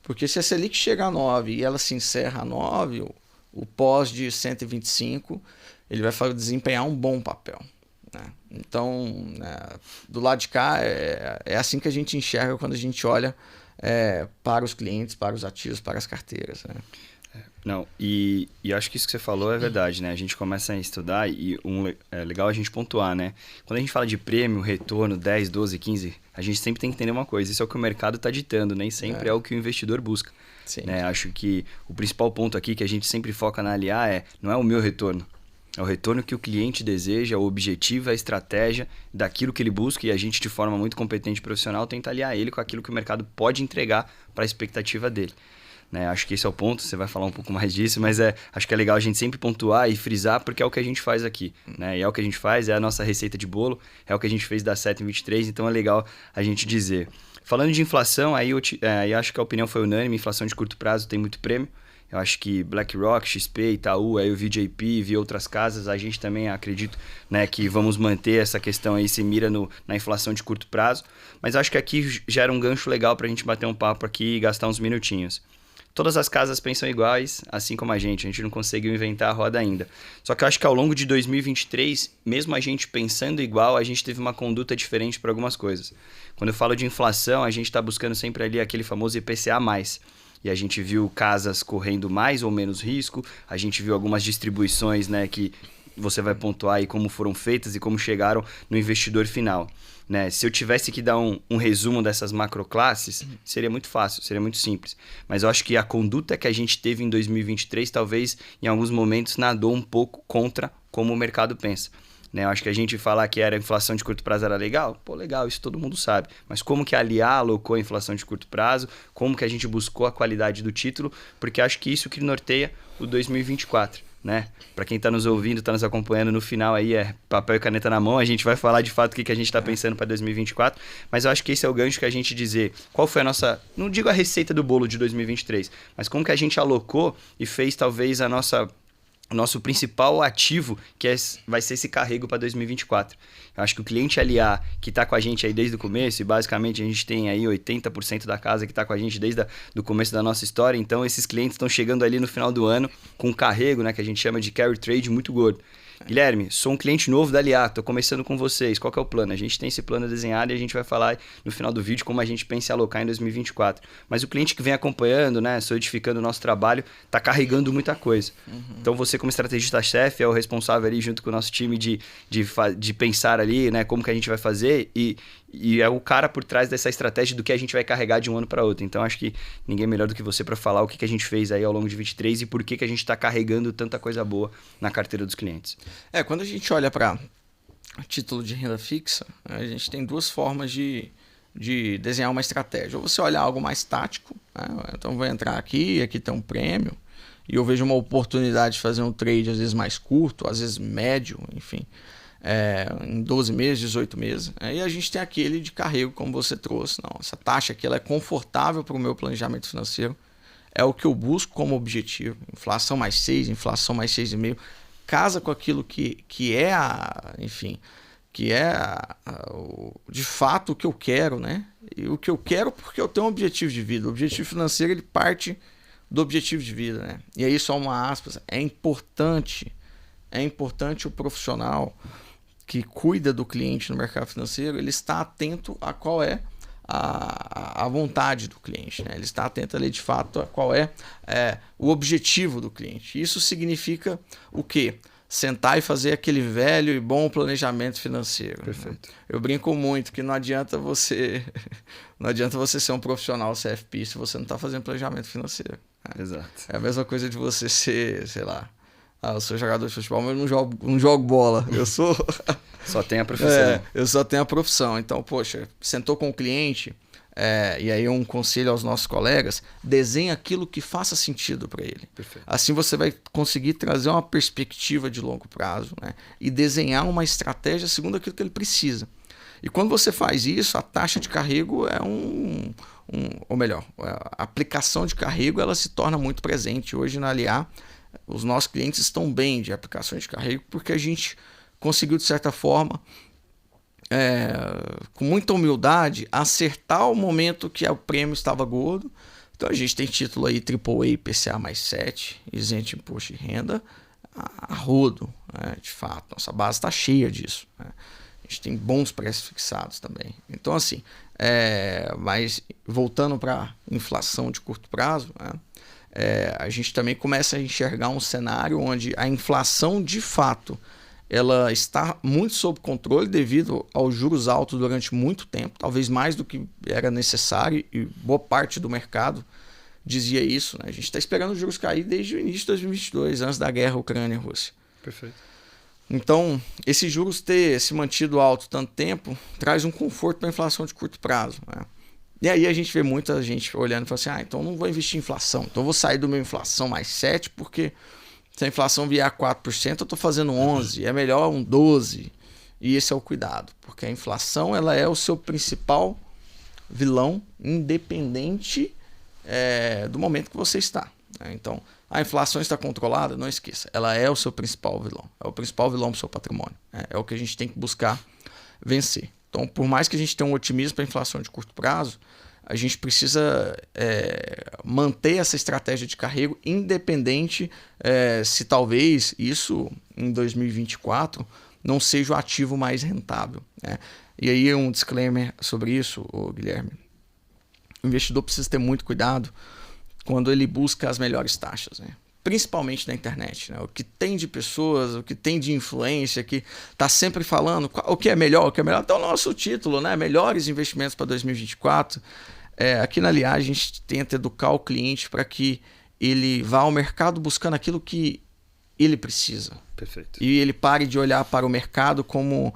Porque se a Selic chega a 9 e ela se encerra a 9, o pós de 125, ele vai desempenhar um bom papel. Né? Então, do lado de cá, é assim que a gente enxerga quando a gente olha para os clientes, para os ativos, para as carteiras. Né?
Não, e acho que isso que você falou é verdade, né? A gente começa a estudar e é legal a gente pontuar, né? Quando a gente fala de prêmio, retorno, 10, 12, 15, a gente sempre tem que entender uma coisa, isso é o que o mercado está ditando, nem sempre é o que o investidor busca. Né? Acho que o principal ponto aqui que a gente sempre foca na LIA não é o meu retorno, é o retorno que o cliente deseja, o objetivo, a estratégia daquilo que ele busca e a gente, de forma muito competente e profissional, tenta aliar ele com aquilo que o mercado pode entregar para a expectativa dele. Né? Acho que esse é o ponto, você vai falar um pouco mais disso, mas acho que é legal a gente sempre pontuar e frisar, porque é o que a gente faz aqui. Né? E é o que a gente faz, é a nossa receita de bolo, é o que a gente fez da 7,23, então é legal a gente dizer. Falando de inflação, aí acho que a opinião foi unânime, inflação de curto prazo tem muito prêmio, Eu acho que BlackRock, XP, Itaú, aí o VJP e outras casas, a gente também acredito, né, que vamos manter essa questão aí, se mira na inflação de curto prazo. Mas acho que aqui gera um gancho legal para a gente bater um papo aqui e gastar uns minutinhos. Todas as casas pensam iguais, assim como a gente não conseguiu inventar a roda ainda. Só que eu acho que ao longo de 2023, mesmo a gente pensando igual, a gente teve uma conduta diferente para algumas coisas. Quando eu falo de inflação, a gente está buscando sempre ali aquele famoso IPCA+. E a gente viu casas correndo mais ou menos risco, a gente viu algumas distribuições, né, que você vai pontuar aí como foram feitas e como chegaram no investidor final. Né? Se eu tivesse que dar um resumo dessas macroclasses, seria muito fácil, seria muito simples. Mas eu acho que a conduta que a gente teve em 2023, talvez em alguns momentos nadou um pouco contra como o mercado pensa. Né? Eu acho que a gente falar que era inflação de curto prazo era legal, pô, legal, isso todo mundo sabe. Mas como que a LIA alocou a inflação de curto prazo, como que a gente buscou a qualidade do título, porque acho que isso que norteia o 2024. Né? Para quem está nos ouvindo, está nos acompanhando, no final aí é papel e caneta na mão, a gente vai falar de fato o que a gente está pensando para 2024, mas eu acho que esse é o gancho que a gente dizer qual foi a nossa, não digo a receita do bolo de 2023, mas como que a gente alocou e fez talvez o nosso principal ativo, que vai ser esse carrego para 2024. Eu acho que o cliente LA, que está com a gente aí desde o começo, e basicamente a gente tem aí 80% da casa que está com a gente desde o começo da nossa história, então esses clientes estão chegando ali no final do ano com um carrego, né, que a gente chama de carry trade muito gordo. Guilherme, sou um cliente novo da LIA, estou começando com vocês, qual que é o plano? A gente tem esse plano desenhado e a gente vai falar no final do vídeo como a gente pensa em alocar em 2024. Mas o cliente que vem acompanhando, né, solidificando o nosso trabalho, está carregando muita coisa. Então você como estrategista-chefe é o responsável ali junto com o nosso time de pensar ali, né, como que a gente vai fazer e é o cara por trás dessa estratégia do que a gente vai carregar de um ano para outro. Então acho que ninguém melhor do que você para falar o que a gente fez aí ao longo de 23 e por que a gente está carregando tanta coisa boa na carteira dos clientes.
Quando a gente olha para título de renda fixa, a gente tem duas formas de desenhar uma estratégia. Ou você olha algo mais tático, né? Então vou entrar aqui tem um prêmio, e eu vejo uma oportunidade de fazer um trade às vezes mais curto, às vezes médio, enfim, em 12 meses, 18 meses. E a gente tem aquele de carrego, como você trouxe. Não, essa taxa aqui ela é confortável para o meu planejamento financeiro, é o que eu busco como objetivo. Inflação mais 6, inflação mais 6,5%. Casa com aquilo que é de fato o que eu quero, né? E o que eu quero porque eu tenho um objetivo de vida. O objetivo financeiro ele parte do objetivo de vida, né? E aí só uma aspas, é importante o profissional que cuida do cliente no mercado financeiro, ele está atento a qual é a vontade do cliente, né? Ele está atento ali de fato a qual é o objetivo do cliente. Isso significa o quê? Sentar e fazer aquele velho e bom planejamento financeiro.
Perfeito.
Né? Eu brinco muito que não adianta você ser um profissional CFP se você não está fazendo planejamento financeiro. Né?
Exato.
É a mesma coisa de você ser, sei lá, eu sou jogador de futebol, mas eu não jogo bola. Eu sou...
Só tem a profissão.
Eu só tenho a profissão. Então, poxa, sentou com o cliente, e aí um conselho aos nossos colegas, desenhe aquilo que faça sentido para ele.
Perfeito.
Assim você vai conseguir trazer uma perspectiva de longo prazo, né? E desenhar uma estratégia segundo aquilo que ele precisa. E quando você faz isso, a taxa de carrego é ou melhor, a aplicação de carrego ela se torna muito presente. Hoje na LIA, os nossos clientes estão bem de aplicações de carrego porque a gente conseguiu, de certa forma, com muita humildade, acertar o momento que o prêmio estava gordo. Então a gente tem título aí AAA IPCA mais 7, isento de imposto de renda, a rodo, né? De fato, nossa base está cheia disso. Né? A gente tem bons preços fixados também. Então assim, mas voltando para inflação de curto prazo, né? A gente também começa a enxergar um cenário onde a inflação de fato ela está muito sob controle devido aos juros altos durante muito tempo, talvez mais do que era necessário, e boa parte do mercado dizia isso. Né? A gente está esperando os juros cair desde o início de 2022, antes da guerra Ucrânia-Rússia.
Perfeito.
Então, esses juros ter se mantido alto tanto tempo traz um conforto para a inflação de curto prazo. Né? E aí a gente vê muita gente olhando e falando assim, então não vou investir em inflação, então eu vou sair do meu inflação mais 7 porque... se a inflação vier a 4%, eu estou fazendo 11%, é melhor um 12%. E esse é o cuidado, porque a inflação ela é o seu principal vilão, independente do momento que você está. Né? Então, A inflação está controlada? Não esqueça, ela é o seu principal vilão. É o principal vilão para o seu patrimônio. É o que a gente tem que buscar vencer. Então, por mais que a gente tenha um otimismo para a inflação de curto prazo, a gente precisa manter essa estratégia de carrego independente se talvez isso em 2024 não seja o ativo mais rentável, né? E aí um disclaimer sobre isso, Guilherme. O investidor precisa ter muito cuidado quando ele busca as melhores taxas, né? Principalmente na internet, né? O que tem de pessoas, o que tem de influência, que está sempre falando o que é melhor, o que é melhor. Até o nosso título, né? Melhores investimentos para 2024. Aqui na Liar a gente tenta educar o cliente para que ele vá ao mercado buscando aquilo que ele precisa.
Perfeito.
E ele pare de olhar para o mercado como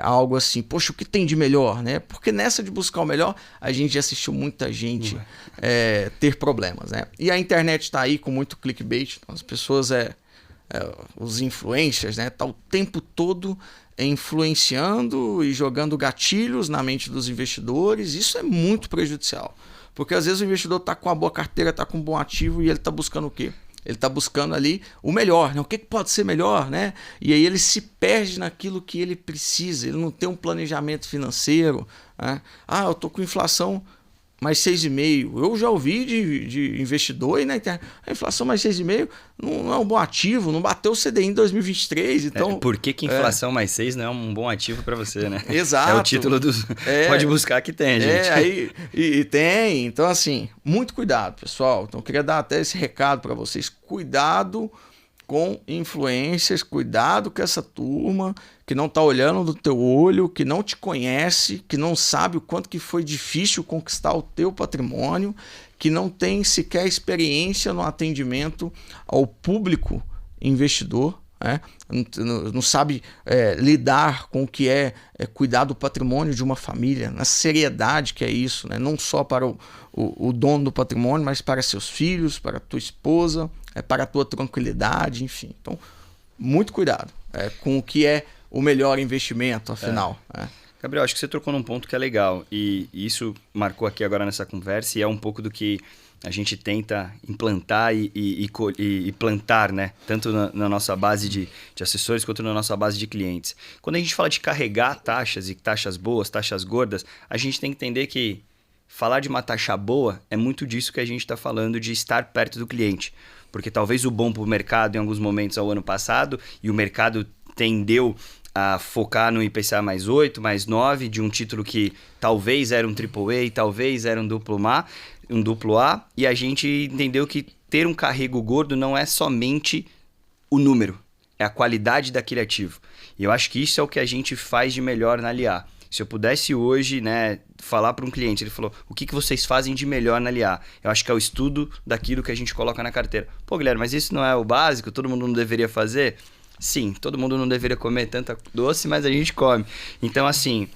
algo assim, poxa, o que tem de melhor, né? Porque nessa de buscar o melhor, a gente já assistiu muita gente ter problemas, né? E a internet está aí com muito clickbait, então as pessoas, os influencers, né? Tá o tempo todo influenciando e jogando gatilhos na mente dos investidores. Isso é muito prejudicial, porque às vezes o investidor está com uma boa carteira, está com um bom ativo e ele está buscando o quê? Ele está buscando ali o melhor, né? O que pode ser melhor, né? E aí ele se perde naquilo que ele precisa, ele não tem um planejamento financeiro, né? Eu estou com inflação mais 6,5%. Eu já ouvi de investidor aí na internet, a inflação mais 6,5% não é um bom ativo, não bateu o CDI em 2023. Então,
por que inflação mais 6 não é um bom ativo para você, né?
Exato.
É o título do... Pode buscar que tem, gente.
Aí tem. Então, assim, muito cuidado, pessoal. Então, eu queria dar até esse recado para vocês. Cuidado com influências, cuidado com essa turma que não está olhando no teu olho, que não te conhece, que não sabe o quanto que foi difícil conquistar o teu patrimônio, que não tem sequer experiência no atendimento ao público investidor, né? Não sabe lidar com o que é cuidar do patrimônio de uma família, na seriedade que é isso, né? Não só para o dono do patrimônio, mas para seus filhos, para a tua esposa, para a tua tranquilidade, enfim. Então, muito cuidado com o que é o melhor investimento, afinal.
Gabriel, acho que você tocou num ponto que é legal e isso marcou aqui agora nessa conversa e é um pouco do que a gente tenta implantar e plantar, né? Tanto na nossa base de assessores quanto na nossa base de clientes. Quando a gente fala de carregar taxas e taxas boas, taxas gordas, a gente tem que entender que falar de uma taxa boa é muito disso que a gente está falando de estar perto do cliente. Porque talvez o bom para o mercado em alguns momentos ao ano passado e o mercado tendeu a focar no IPCA mais 8, mais 9, de um título que talvez era um AAA, talvez era um duplo A, e a gente entendeu que ter um carrego gordo não é somente o número, é a qualidade daquele ativo. E eu acho que isso é o que a gente faz de melhor na Liar. Se eu pudesse hoje, né, falar para um cliente, ele falou, o que vocês fazem de melhor na Liar? Eu acho que é o estudo daquilo que a gente coloca na carteira. Pô, Guilherme, mas isso não é o básico? Todo mundo não deveria fazer? Sim, todo mundo não deveria comer tanta doce, mas a gente come. Então, assim,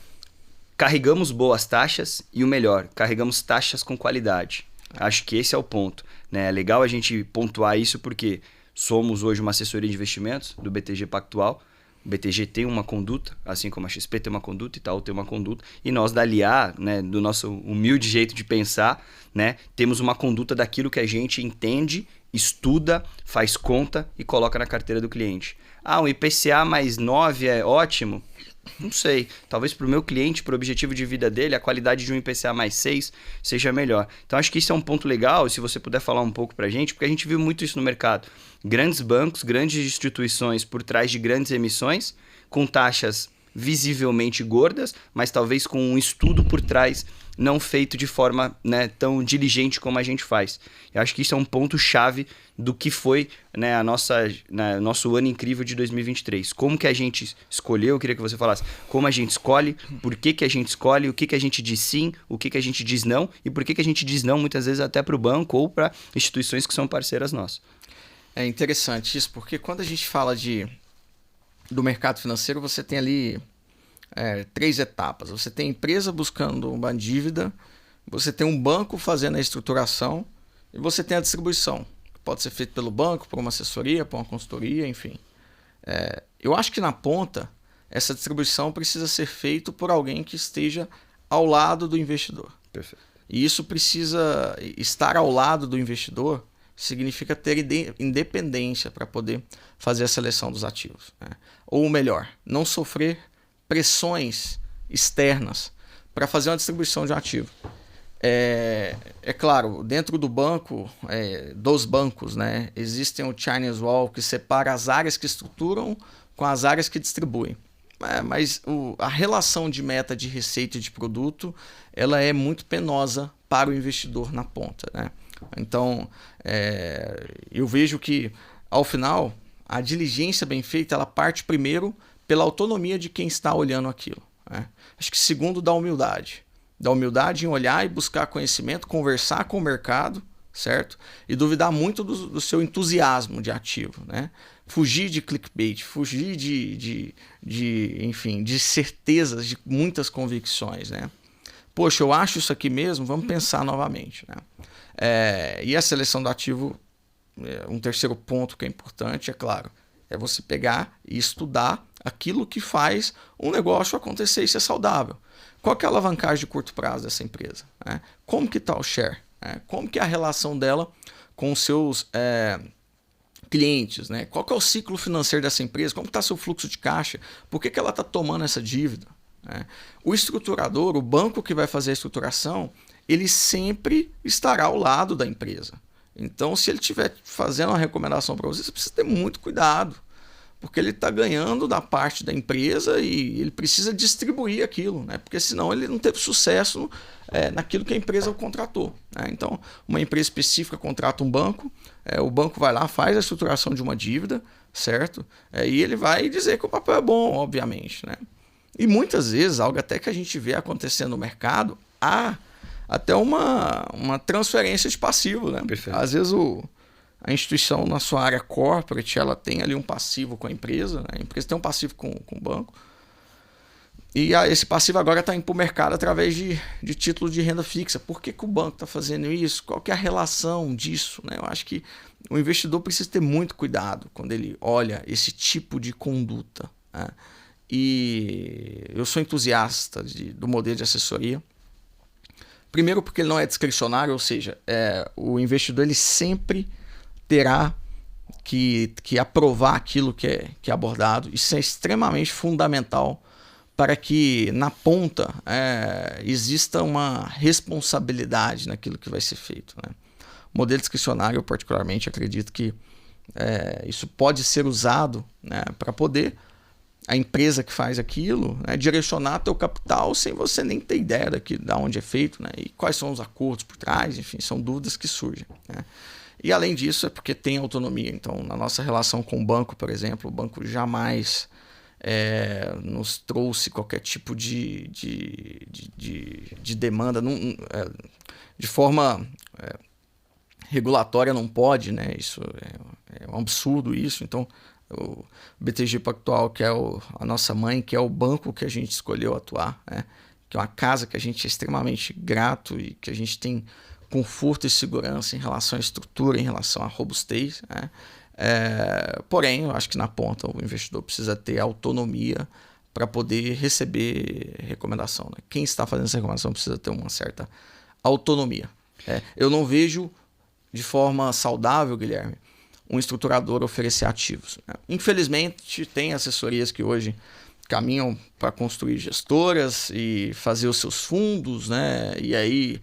carregamos boas taxas e o melhor, carregamos taxas com qualidade. Acho que esse é o ponto, né? É legal a gente pontuar isso porque somos hoje uma assessoria de investimentos do BTG Pactual. O BTG tem uma conduta, assim como a XP tem uma conduta, Itaú tem uma conduta, e nós da Liar, né, do nosso humilde jeito de pensar, né, temos uma conduta daquilo que a gente entende, estuda, faz conta e coloca na carteira do cliente. Um IPCA mais 9 é ótimo? Não sei. Talvez para o meu cliente, para o objetivo de vida dele, a qualidade de um IPCA mais 6 seja melhor. Então, acho que isso é um ponto legal, se você puder falar um pouco para a gente, porque a gente viu muito isso no mercado. Grandes bancos, grandes instituições por trás de grandes emissões, com taxas visivelmente gordas, mas talvez com um estudo por trás não feito de forma, né, tão diligente como a gente faz. Eu acho que isso é um ponto-chave do que foi, né, nosso ano incrível de 2023. Como que a gente escolheu, eu queria que você falasse como a gente escolhe, por que a gente escolhe, o que a gente diz sim, o que a gente diz não, e por que a gente diz não muitas vezes até para o banco ou para instituições que são parceiras nossas.
É interessante isso, porque quando a gente fala do mercado financeiro, você tem ali 3 etapas. Você tem a empresa buscando uma dívida, você tem um banco fazendo a estruturação e você tem a distribuição, que pode ser feito pelo banco, por uma assessoria, por uma consultoria, enfim. Eu acho que na ponta, essa distribuição precisa ser feita por alguém que esteja ao lado do investidor.
Perfeito.
E isso precisa estar ao lado do investidor significa ter independência para poder fazer a seleção dos ativos, né? Ou melhor, não sofrer pressões externas para fazer uma distribuição de um ativo. É claro, dentro do banco, dos bancos, né, existem o Chinese Wall que separa as áreas que estruturam com as áreas que distribuem. Mas a relação de meta de receita e de produto, ela é muito penosa para o investidor na ponta, né? Então, eu vejo que, ao final, a diligência bem feita, ela parte primeiro pela autonomia de quem está olhando aquilo, né? Acho que segundo, da humildade. Da humildade em olhar e buscar conhecimento, conversar com o mercado, certo? E duvidar muito do seu entusiasmo de ativo, né? Fugir de clickbait, fugir enfim, de certezas, de muitas convicções, né? Poxa, eu acho isso aqui mesmo, vamos pensar novamente, né? E a seleção do ativo, um terceiro ponto que é importante, é claro, é você pegar e estudar aquilo que faz um negócio acontecer e ser saudável. Qual que é a alavancagem de curto prazo dessa empresa, né? Como que está o share? Como que é a relação dela com os seus clientes, né? Qual que é o ciclo financeiro dessa empresa? Como está seu fluxo de caixa? Por que ela está tomando essa dívida, né? O estruturador, o banco que vai fazer a estruturação, ele sempre estará ao lado da empresa. Então, se ele estiver fazendo uma recomendação para você precisa ter muito cuidado, porque ele está ganhando da parte da empresa e ele precisa distribuir aquilo, né? Porque senão ele não teve sucesso naquilo que a empresa o contratou, né? Então, uma empresa específica contrata um banco, o banco vai lá, faz a estruturação de uma dívida, certo? E ele vai dizer que o papel é bom, obviamente, né? E muitas vezes, algo até que a gente vê acontecendo no mercado, há até uma transferência de passivo, né?
Perfeito.
Às vezes a instituição na sua área corporate, ela tem ali um passivo com a empresa, né? A empresa tem um passivo com o banco. E esse passivo agora está indo para o mercado através de títulos de renda fixa. Por que o banco está fazendo isso? Qual que é a relação disso, né? Eu acho que o investidor precisa ter muito cuidado quando ele olha esse tipo de conduta, né? E eu sou entusiasta do modelo de assessoria. Primeiro porque ele não é discricionário, ou seja, o investidor ele sempre terá que aprovar aquilo que é abordado. Isso é extremamente fundamental para que na ponta exista uma responsabilidade naquilo que vai ser feito, né? O modelo discricionário, eu particularmente acredito que isso pode ser usado, né, para poder a empresa que faz aquilo, né, direcionar teu capital sem você nem ter ideia de onde é feito, né, e quais são os acordos por trás, enfim, são dúvidas que surgem, né? E além disso é porque tem autonomia. Então, na nossa relação com o banco, por exemplo, o banco jamais nos trouxe qualquer tipo de demanda de forma regulatória, não pode, né? Isso é um absurdo isso. Então, o BTG Pactual, que é a nossa mãe, que é o banco que a gente escolheu atuar, né? Que é uma casa que a gente é extremamente grato e que a gente tem conforto e segurança em relação à estrutura, em relação à robustez, né? Porém, eu acho que na ponta o investidor precisa ter autonomia para poder receber recomendação, né? Quem está fazendo essa recomendação precisa ter uma certa autonomia. Eu não vejo de forma saudável, Guilherme, um estruturador oferecer ativos, né? Infelizmente, tem assessorias que hoje caminham para construir gestoras e fazer os seus fundos, né? E aí,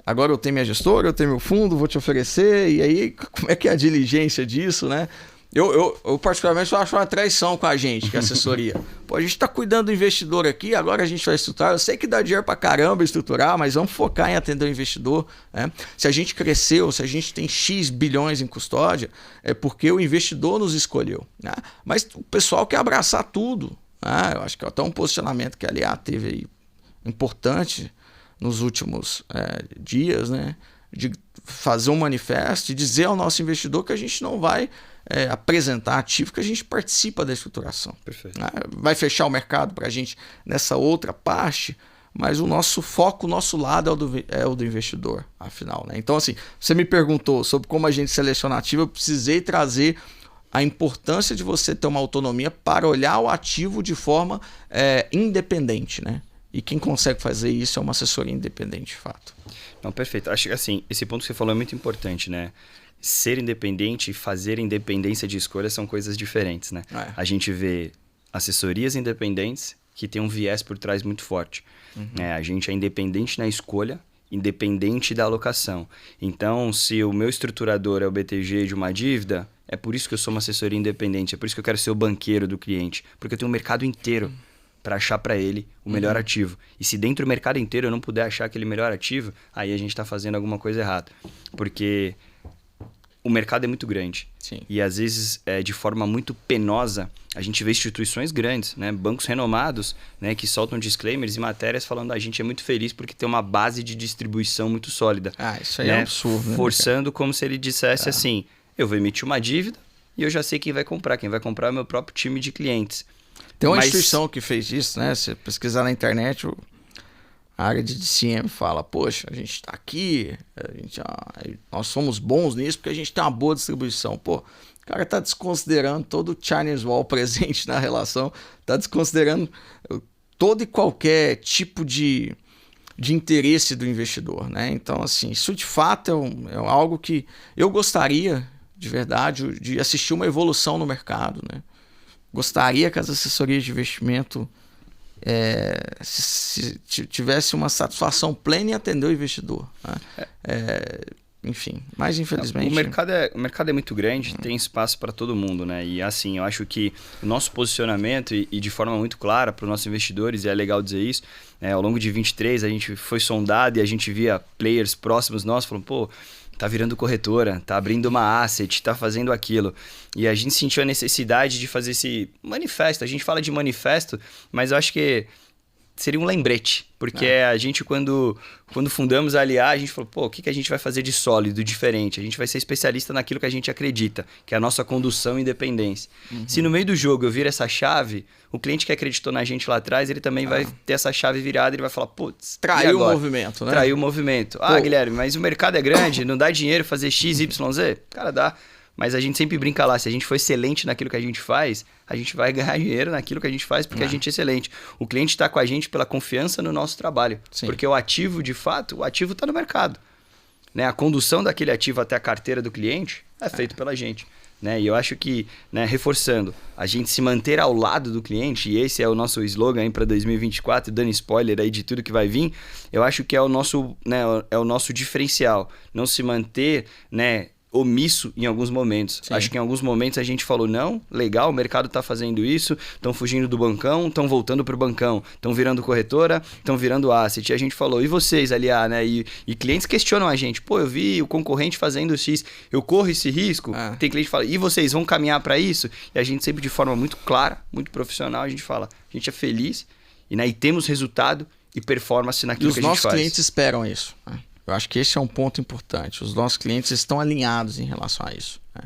agora eu tenho minha gestora, eu tenho meu fundo, vou te oferecer, e aí como é que é a diligência disso, né? Eu particularmente acho uma traição com a gente, que é a assessoria. Pô, a gente está cuidando do investidor aqui, agora a gente vai estruturar. Eu sei que dá dinheiro para caramba estruturar, mas vamos focar em atender o investidor, né? Se a gente cresceu, se a gente tem X bilhões em custódia, é porque o investidor nos escolheu, né? Mas o pessoal quer abraçar tudo, né? Eu acho que é até um posicionamento que a LA teve aí importante nos últimos dias, né? De fazer um manifesto e dizer ao nosso investidor que a gente não vai apresentar ativo, que a gente participa da estruturação.
Perfeito.
Vai fechar o mercado para a gente nessa outra parte, mas o nosso foco, o nosso lado é o do investidor, afinal, né? Então, assim, você me perguntou sobre como a gente seleciona ativo, eu precisei trazer a importância de você ter uma autonomia para olhar o ativo de forma independente, né? E quem consegue fazer isso é uma assessoria independente, de fato.
Não, perfeito. Acho que assim, esse ponto que você falou é muito importante, né? ser independente e fazer independência de escolha são coisas diferentes, né? A gente vê assessorias independentes que tem um viés por trás muito forte. A gente é independente na escolha, independente da alocação. Então, se o meu estruturador é o BTG de uma dívida, é por isso que eu sou uma assessoria independente, é por isso que eu quero ser o banqueiro do cliente, porque eu tenho um mercado inteiro para achar para ele o melhor ativo. E se dentro do mercado inteiro eu não puder achar aquele melhor ativo, aí a gente está fazendo alguma coisa errada. Porque o mercado é muito grande.
Sim.
E às vezes, de forma muito penosa, a gente vê instituições grandes, né? Bancos renomados, né? Que soltam disclaimers e matérias falando a gente é muito feliz porque tem uma base de distribuição muito sólida.
Isso aí é um absurdo. Né,
forçando como se ele dissesse assim, eu vou emitir uma dívida e eu já sei quem vai comprar. Quem vai comprar é o meu próprio time de clientes.
Tem uma instituição que fez isso, né? Se pesquisar na internet, a área de DCM fala, poxa, a gente está aqui, nós somos bons nisso porque a gente tem uma boa distribuição. Pô, o cara está desconsiderando todo o Chinese Wall presente na relação, está desconsiderando todo e qualquer tipo de interesse do investidor, né? Então, assim, isso de fato é algo que eu gostaria, de verdade, de assistir uma evolução no mercado, né? Gostaria que as assessorias de investimento se tivesse uma satisfação plena em atender o investidor, né? Enfim, mas infelizmente...
O mercado é muito grande, tem espaço para todo mundo, né? E assim, eu acho que o nosso posicionamento, e de forma muito clara para os nossos investidores, e é legal dizer isso, ao longo de 23 a gente foi sondado e a gente via players próximos nossos falando, pô, tá virando corretora, tá abrindo uma asset, tá fazendo aquilo. E a gente sentiu a necessidade de fazer esse manifesto. A gente fala de manifesto, mas eu acho que seria um lembrete. Porque a gente, quando fundamos a LA, a gente falou, pô, o que a gente vai fazer de sólido, diferente? A gente vai ser especialista naquilo que a gente acredita, que é a nossa condução e independência. Se no meio do jogo eu viro essa chave, o cliente que acreditou na gente lá atrás, ele também vai ter essa chave virada, ele vai falar, putz,
traiu o movimento, né?
Traiu o movimento. Guilherme, mas o mercado é grande, não dá dinheiro fazer X, Y, Z? Cara, dá. Mas a gente sempre brinca lá, se a gente for excelente naquilo que a gente faz, a gente vai ganhar dinheiro naquilo que a gente faz porque a gente é excelente. O cliente está com a gente pela confiança no nosso trabalho. Sim. Porque o ativo, de fato, o ativo está no mercado. Né? A condução daquele ativo até a carteira do cliente é feito pela gente. Né? E eu acho que, reforçando, a gente se manter ao lado do cliente, e esse é o nosso slogan para 2024, dando spoiler aí de tudo que vai vir, eu acho que é o nosso diferencial. Não se manter, omisso em alguns momentos. Sim. Acho que em alguns momentos a gente falou, não, legal, o mercado está fazendo isso, estão fugindo do bancão, estão voltando para o bancão, estão virando corretora, estão virando asset. E a gente falou, e vocês ali, né? E clientes questionam a gente, pô, eu vi o concorrente fazendo X, eu corro esse risco? Tem cliente que fala, e vocês vão caminhar para isso? E a gente sempre de forma muito clara, muito profissional, a gente fala, a gente é feliz e temos resultado e performance naquilo que a gente faz.
E os nossos clientes esperam isso, né? Eu acho que esse é um ponto importante. Os nossos clientes estão alinhados em relação a isso, né?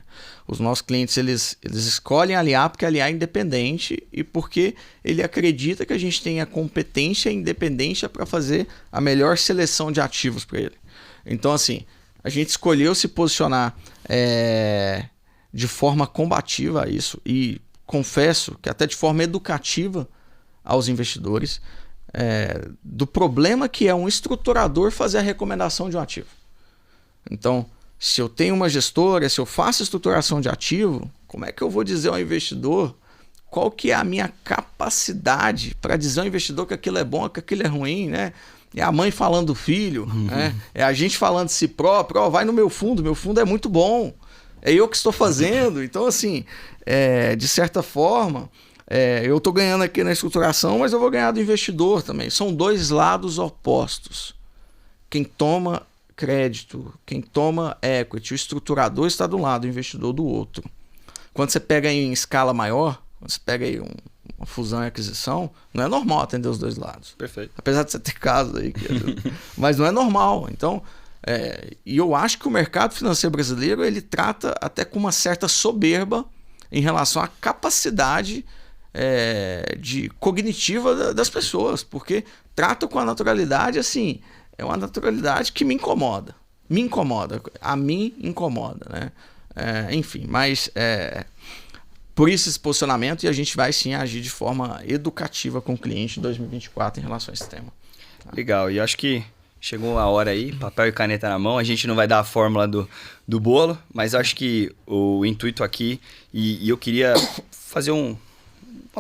Os nossos clientes eles escolhem aliar porque aliar é independente e porque ele acredita que a gente tem a competência e independência para fazer a melhor seleção de ativos para ele. Então, assim, a gente escolheu se posicionar de forma combativa a isso e confesso que até de forma educativa aos investidores. Do problema que é um estruturador fazer a recomendação de um ativo. Então, se eu tenho uma gestora, se eu faço estruturação de ativo, como é que eu vou dizer ao investidor qual que é a minha capacidade para dizer ao investidor que aquilo é bom, que aquilo é ruim, né? É a mãe falando do filho, né? É a gente falando de si próprio, vai no meu fundo é muito bom, é eu que estou fazendo. Então, assim, de certa forma... eu estou ganhando aqui na estruturação, mas eu vou ganhar do investidor também. São dois lados opostos. Quem toma crédito, quem toma equity, o estruturador está do lado, o investidor do outro. Quando você pega em escala maior, quando você pega aí uma fusão e aquisição, não é normal atender os dois lados.
Perfeito.
Apesar de você ter casos aí, mas não é normal. Então, e eu acho que o mercado financeiro brasileiro ele trata até com uma certa soberba em relação à capacidade de cognitiva das pessoas, porque trata com a naturalidade assim, é uma naturalidade que me incomoda, a mim incomoda, né? Enfim, mas por isso esse posicionamento, e a gente vai sim agir de forma educativa com o cliente em 2024 em relação a esse tema.
Legal, e acho que chegou a hora aí, papel e caneta na mão. A gente não vai dar a fórmula do bolo, mas acho que o intuito aqui, e eu queria fazer uma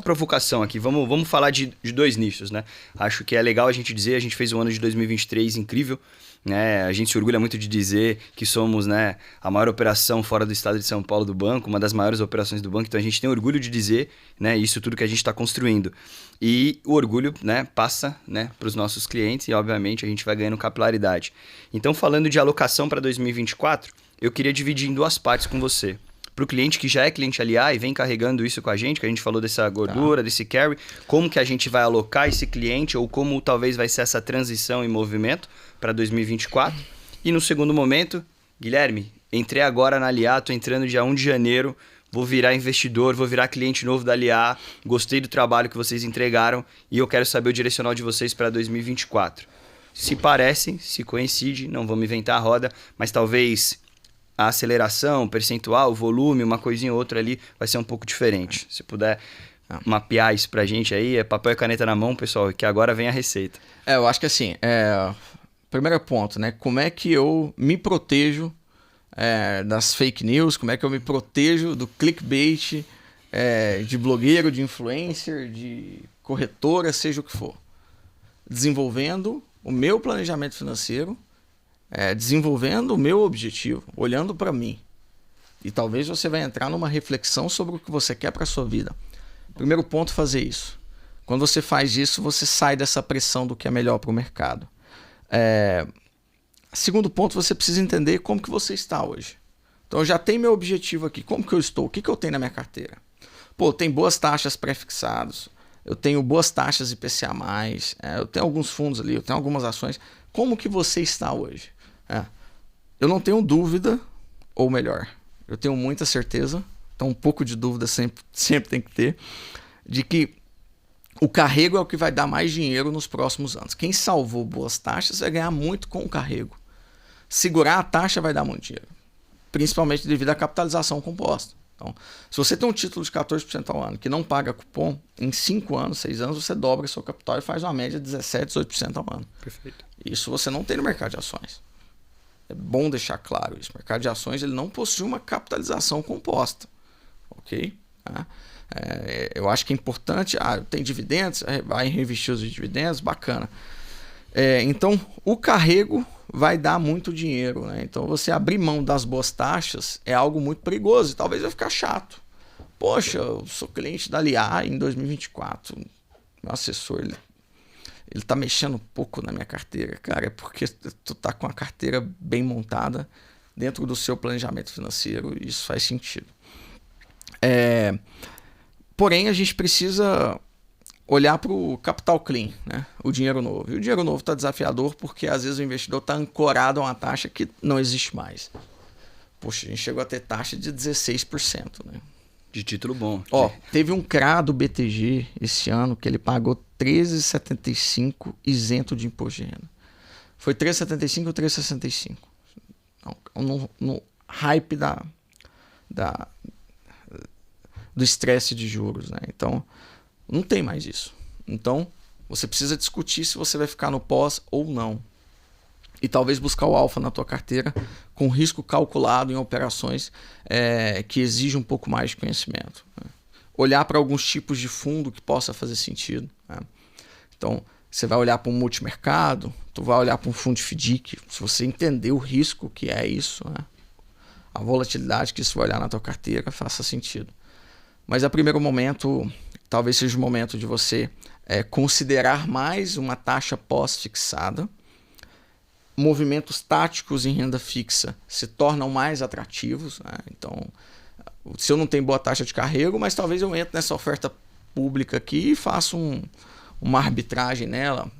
provocação aqui. Vamos falar de dois nichos, né? Acho que é legal a gente dizer, a gente fez um ano de 2023 incrível, né? A gente se orgulha muito de dizer que somos, né, a maior operação fora do estado de São Paulo do banco, uma das maiores operações do banco, então a gente tem orgulho de dizer, né, isso tudo que a gente está construindo. E o orgulho, né, passa, né, para os nossos clientes e, obviamente, a gente vai ganhando capilaridade. Então, falando de alocação para 2024, eu queria dividir em duas partes com você. Para o cliente que já é cliente LA e vem carregando isso com a gente, que a gente falou dessa gordura, desse carry, como que a gente vai alocar esse cliente ou como talvez vai ser essa transição em movimento para 2024. E no segundo momento, Guilherme, entrei agora na LA, estou entrando dia 1 de janeiro, vou virar investidor, vou virar cliente novo da LA, gostei do trabalho que vocês entregaram e eu quero saber o direcional de vocês para 2024. Se parecem, se coincide, não vamos inventar a roda, mas talvez a aceleração, percentual, volume, uma coisinha ou outra ali vai ser um pouco diferente. Se puder mapear isso pra gente aí, é papel e caneta na mão, pessoal, que agora vem a receita.
Eu acho que assim, primeiro ponto, né? Como é que eu me protejo das fake news, como é que eu me protejo do clickbait, de blogueiro, de influencer, de corretora, seja o que for. Desenvolvendo o meu planejamento financeiro, desenvolvendo o meu objetivo, olhando para mim. E talvez você vai entrar numa reflexão sobre o que você quer para a sua vida. Primeiro ponto, fazer isso. Quando você faz isso, você sai dessa pressão do que é melhor para o mercado. Segundo ponto, você precisa entender como que você está hoje. Então, eu já tenho meu objetivo aqui. Como que eu estou? O que eu tenho na minha carteira? Pô, tem boas taxas pré-fixadas. Eu tenho boas taxas IPCA+. Eu tenho alguns fundos ali. Eu tenho algumas ações. Como que você está hoje? Eu não tenho dúvida, ou melhor, eu tenho muita certeza, então um pouco de dúvida sempre tem que ter, de que o carrego é o que vai dar mais dinheiro nos próximos anos. Quem salvou boas taxas vai ganhar muito com o carrego. Segurar a taxa vai dar muito dinheiro, principalmente devido à capitalização composta. Então, se você tem um título de 14% ao ano que não paga cupom, em 5 anos, 6 anos, você dobra seu capital e faz uma média de 17%, 18% ao ano.
Perfeito.
Isso você não tem no mercado de ações. É bom deixar claro isso. O mercado de ações ele não possui uma capitalização composta. Ok? Eu acho que é importante. Tem dividendos, vai reinvestir os dividendos, bacana. Então, o carrego vai dar muito dinheiro. Né? Então, você abrir mão das boas taxas é algo muito perigoso e talvez vai ficar chato. Poxa, eu sou cliente da LIA em 2024. Meu assessor, ele tá mexendo um pouco na minha carteira, cara, é porque tu tá com a carteira bem montada dentro do seu planejamento financeiro e isso faz sentido. Porém, a gente precisa olhar para o capital clean, né? O dinheiro novo. E o dinheiro novo está desafiador porque às vezes o investidor está ancorado a uma taxa que não existe mais. Poxa, a gente chegou a ter taxa de 16%, né?
De título bom.
Teve um CRA do BTG esse ano que ele pagou 13,75 isento de imposto de renda. Foi 13,75 ou 13,65. No hype do estresse de juros, né? Então, não tem mais isso. Então, você precisa discutir se você vai ficar no pós ou não. E talvez buscar o alfa na tua carteira com risco calculado em operações que exigem um pouco mais de conhecimento. Né? Olhar para alguns tipos de fundo que possa fazer sentido. Né? Então, você vai olhar para um multimercado, tu vai olhar para um fundo de FDIC. Se você entender o risco que é isso, né? A volatilidade que isso vai olhar na tua carteira, faça sentido. Mas a primeiro momento, talvez seja o momento de você considerar mais uma taxa pós-fixada. Movimentos táticos em renda fixa se tornam mais atrativos. Né? Então, se eu não tenho boa taxa de carrego, mas talvez eu entre nessa oferta pública aqui e faça uma arbitragem nela.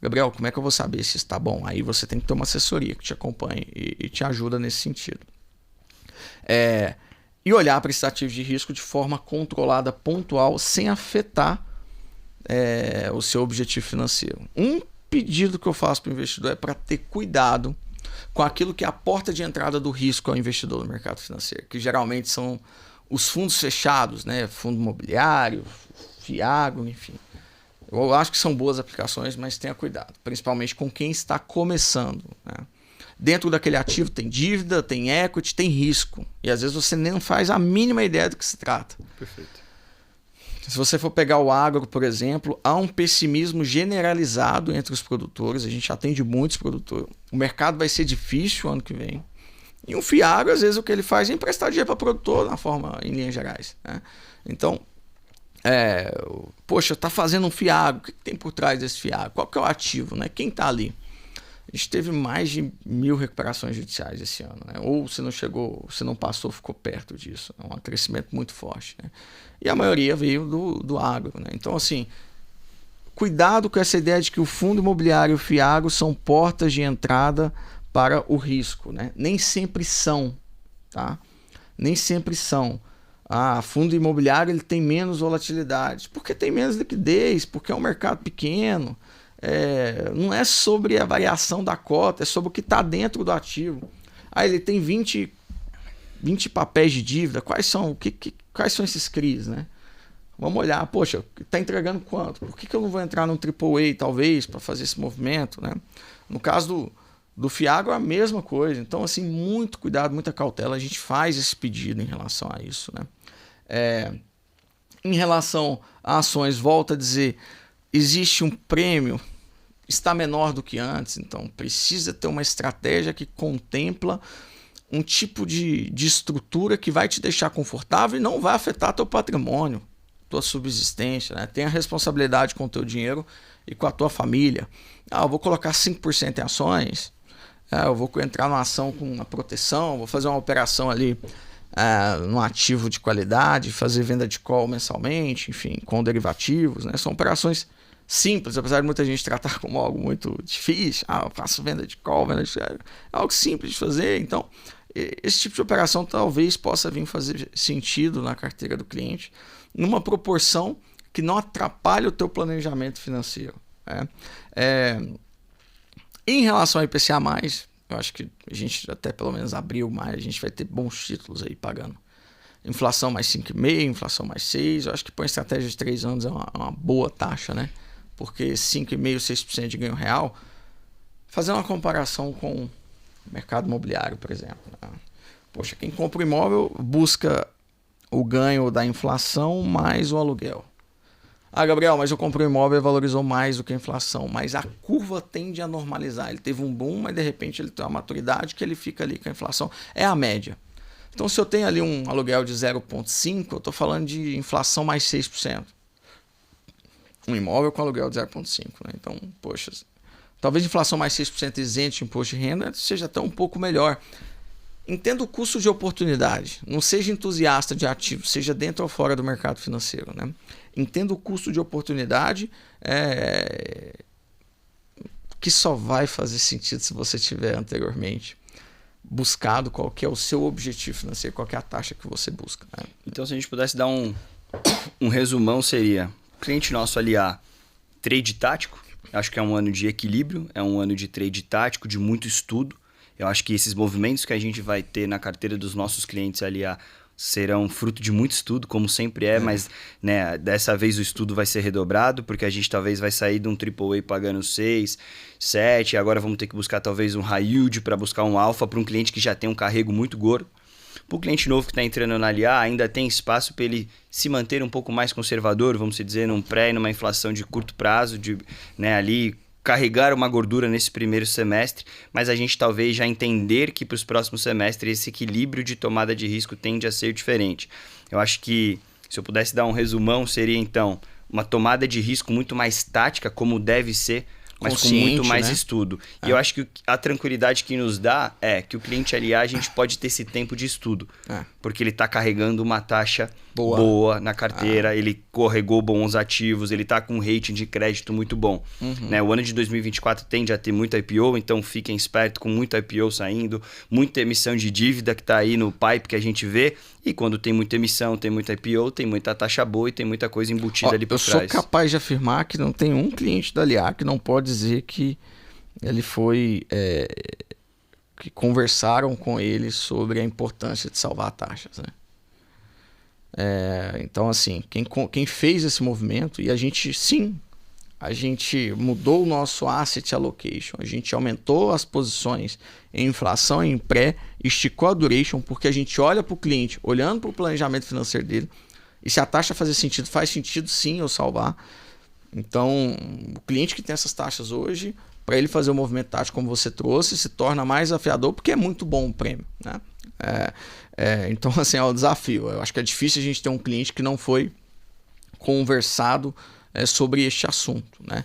Gabriel, como é que eu vou saber se está bom? Aí você tem que ter uma assessoria que te acompanhe e te ajuda nesse sentido. E olhar para esses ativos de risco de forma controlada, pontual, sem afetar o seu objetivo financeiro. Um pedido que eu faço para o investidor é para ter cuidado com aquilo que é a porta de entrada do risco ao investidor no mercado financeiro, que geralmente são os fundos fechados, né? Fundo imobiliário, Fiagro, enfim. Eu acho que são boas aplicações, mas tenha cuidado, principalmente com quem está começando, né? Dentro daquele ativo tem dívida, tem equity, tem risco. E às vezes você nem faz a mínima ideia do que se trata.
Perfeito.
Se você for pegar o agro, por exemplo, há um pessimismo generalizado entre os produtores. A gente atende muitos produtores. O mercado vai ser difícil ano que vem. E um fiagro, às vezes, o que ele faz é emprestar dinheiro para produtor, na forma, em linhas gerais, né? Então, poxa, está fazendo um fiagro. O que tem por trás desse fiagro? Qual que é o ativo, né? Quem está ali? A gente teve mais de 1.000 recuperações judiciais esse ano, né? Ou se não chegou, se não passou, ficou perto disso. É um crescimento muito forte, né? E a maioria veio do agro, né? Então, assim, cuidado com essa ideia de que o fundo imobiliário e o fiagro são portas de entrada para o risco, né? Nem sempre são, tá? Nem sempre são. Fundo imobiliário ele tem menos volatilidade, porque tem menos liquidez, porque é um mercado pequeno. Não é sobre a variação da cota, é sobre o que está dentro do ativo. Ele tem 20 papéis de dívida, quais são esses CRIs, né? Vamos olhar, poxa, está entregando quanto? Por que eu não vou entrar num AAA, talvez, para fazer esse movimento, né? No caso do fiagro, é a mesma coisa. Então, assim, muito cuidado, muita cautela. A gente faz esse pedido em relação a isso, né? Em relação a ações, volto a dizer, existe um prêmio, está menor do que antes, então precisa ter uma estratégia que contempla um tipo de estrutura que vai te deixar confortável e não vai afetar teu patrimônio, tua subsistência, né? Tem a responsabilidade com o teu dinheiro e com a tua família. Eu vou colocar 5% em ações, eu vou entrar numa ação com uma proteção, vou fazer uma operação ali num ativo de qualidade, fazer venda de call mensalmente, enfim, com derivativos, né? São operações simples, apesar de muita gente tratar como algo muito difícil. Eu faço venda de call, é algo simples de fazer. Então, esse tipo de operação talvez possa vir fazer sentido na carteira do cliente, numa proporção que não atrapalhe o teu planejamento financeiro, né? Em relação ao IPCA+, eu acho que a gente até pelo menos abril, mais, a gente vai ter bons títulos aí pagando. Inflação mais 5,5%, inflação mais 6%. Eu acho que por estratégia de 3 anos é uma boa taxa, né? Porque 5,5%, 6% de ganho real, fazendo uma comparação com o mercado imobiliário, por exemplo, né? Poxa, quem compra o imóvel busca o ganho da inflação mais o aluguel. Gabriel, mas eu comprei um imóvel e valorizou mais do que a inflação. Mas a curva tende a normalizar. Ele teve um boom, mas de repente ele tem uma maturidade que ele fica ali com a inflação. É a média. Então, se eu tenho ali um aluguel de 0,5%, eu estou falando de inflação mais 6%. Um imóvel com aluguel de 0,5%. Né? Então, poxa, talvez inflação mais 6% isento de imposto de renda seja até um pouco melhor. Entenda o custo de oportunidade. Não seja entusiasta de ativos, seja dentro ou fora do mercado financeiro, né? Entenda o custo de oportunidade, que só vai fazer sentido se você tiver anteriormente buscado qual que é o seu objetivo financeiro, qual que é a taxa que você busca, né?
Então, se a gente pudesse dar um resumão, seria cliente nosso aliar trade tático. Acho que é um ano de equilíbrio, é um ano de trade tático, de muito estudo. Eu acho que esses movimentos que a gente vai ter na carteira dos nossos clientes aliar serão fruto de muito estudo, como sempre mas né, dessa vez o estudo vai ser redobrado, porque a gente talvez vai sair de um AAA pagando 6, 7, agora vamos ter que buscar talvez um high yield para buscar um alfa para um cliente que já tem um carrego muito gordo. Para o cliente novo que está entrando na LIA, ainda tem espaço para ele se manter um pouco mais conservador, vamos dizer, num numa inflação de curto prazo, né, ali carregar uma gordura nesse primeiro semestre, mas a gente talvez já entender que para os próximos semestres esse equilíbrio de tomada de risco tende a ser diferente. Eu acho que, se eu pudesse dar um resumão, seria então uma tomada de risco muito mais tática, como deve ser, mas com muito mais estudo. E eu acho que a tranquilidade que nos dá é que o cliente aliar, a gente pode ter esse tempo de estudo. Porque ele está carregando uma taxa boa na carteira, ele carregou bons ativos, ele está com um rating de crédito muito bom. Né? O ano de 2024 tende a ter muito IPO, então fiquem espertos com muito IPO saindo, muita emissão de dívida que está aí no pipe que a gente vê. E quando tem muita emissão, tem muita IPO, tem muita taxa boa e tem muita coisa embutida ali por trás.
Eu sou capaz de afirmar que não tem um cliente da LIA que não pode dizer que ele foi... que conversaram com ele sobre a importância de salvar taxas, né? Então, assim, quem fez esse movimento, e a gente, sim, a gente mudou o nosso asset allocation, a gente aumentou as posições em inflação e em pré, esticou a duration, porque a gente olha para o cliente, olhando para o planejamento financeiro dele, e se a taxa faz sentido sim eu salvar. Então, o cliente que tem essas taxas hoje, para ele fazer o movimento tático como você trouxe, se torna mais desafiador, porque é muito bom o prêmio, né? Então, assim, é um desafio. Eu acho que é difícil a gente ter um cliente que não foi conversado sobre este assunto, né?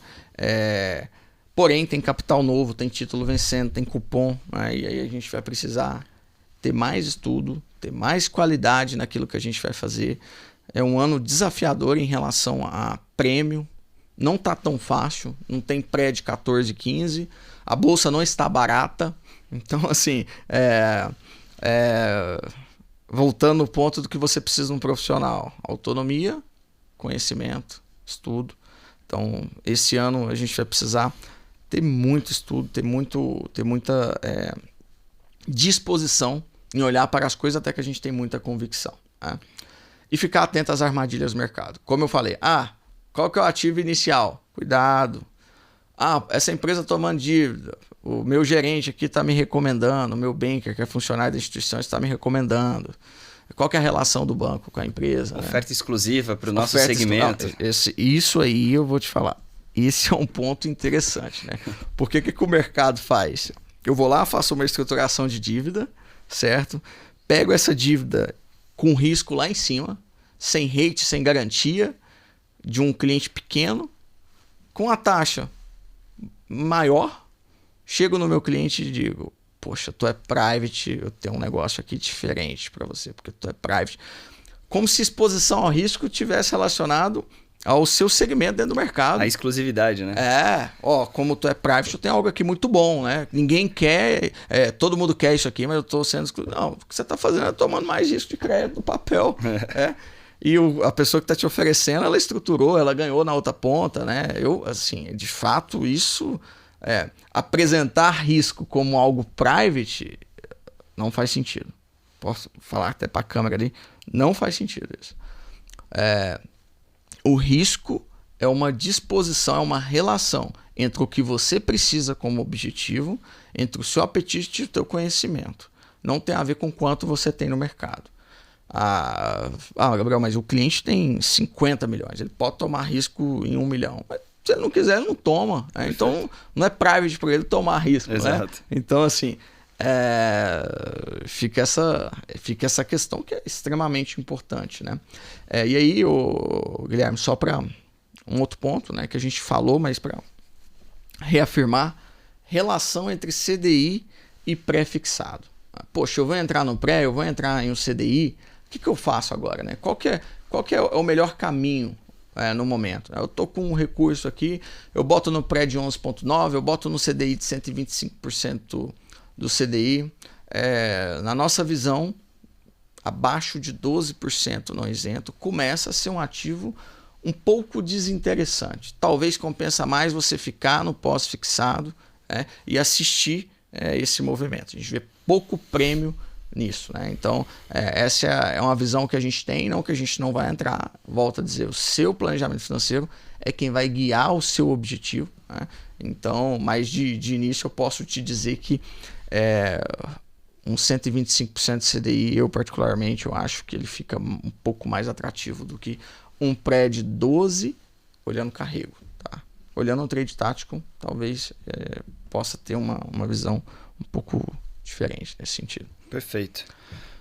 Porém, tem capital novo, tem título vencendo, tem cupom, né? E aí a gente vai precisar ter mais estudo, ter mais qualidade naquilo que a gente vai fazer. É um ano desafiador em relação a prêmio. Não está tão fácil, não tem pré de 14, 15. A bolsa não está barata. Então, assim, voltando no ponto do que você precisa de um profissional. Autonomia, conhecimento, estudo. Então, esse ano a gente vai precisar ter muito estudo, ter muita disposição em olhar para as coisas até que a gente tem muita convicção, né? E ficar atento às armadilhas do mercado. Como eu falei, qual que é o ativo inicial? Cuidado. Essa empresa tomando dívida. O meu gerente aqui está me recomendando, o meu banker, que é funcionário da instituição, está me recomendando. Qual que é a relação do banco com a empresa?
Oferta exclusiva para o nosso segmento.
Isso aí eu vou te falar. Esse é um ponto interessante, né? Porque o que o mercado faz? Eu vou lá, faço uma estruturação de dívida, certo? Pego essa dívida com risco lá em cima, sem rate, sem garantia, de um cliente pequeno, com a taxa maior, chego no meu cliente e digo, poxa, tu é private, eu tenho um negócio aqui diferente para você, porque tu é private. Como se exposição ao risco tivesse relacionado ao seu segmento dentro do mercado.
A exclusividade, né?
Como tu é private, eu tenho algo aqui muito bom, né? Ninguém quer, todo mundo quer isso aqui, mas eu estou sendo excluído. Não, o que você está fazendo é tomando mais risco de crédito no papel. E a pessoa que está te oferecendo, ela estruturou, ela ganhou na outra ponta, né? De fato, isso, apresentar risco como algo private não faz sentido. Posso falar até para a câmera ali, não faz sentido isso. O risco é uma disposição, é uma relação entre o que você precisa como objetivo, entre o seu apetite e o teu conhecimento. Não tem a ver com quanto você tem no mercado. Gabriel, mas o cliente tem 50 milhões, ele pode tomar risco em 1 milhão. Mas se ele não quiser, ele não toma. Né? Então, não é private para ele tomar risco.
Exato.
Né? Então, assim, fica essa questão que é extremamente importante. Né? E aí, Guilherme, só para um outro ponto, né, que a gente falou, mas para reafirmar, relação entre CDI e pré-fixado. Poxa, eu vou entrar no pré, eu vou entrar em um CDI, o que eu faço agora? Né? Qual que é o melhor caminho no momento? Eu estou com um recurso aqui, eu boto no pré de 11,9%, eu boto no CDI de 125% do CDI. Na nossa visão, abaixo de 12% não isento, começa a ser um ativo um pouco desinteressante. Talvez compensa mais você ficar no pós-fixado e assistir esse movimento. A gente vê pouco prêmio nisso, né? Então, essa é uma visão que a gente tem, não que a gente não vai entrar. Volto a dizer, o seu planejamento financeiro é quem vai guiar o seu objetivo, né? Então, mas de início eu posso te dizer que um 125% de CDI, eu particularmente, eu acho que ele fica um pouco mais atrativo do que um pré de 12 olhando carrego. Tá? Olhando um trade tático, talvez possa ter uma visão um pouco diferente nesse sentido.
Perfeito.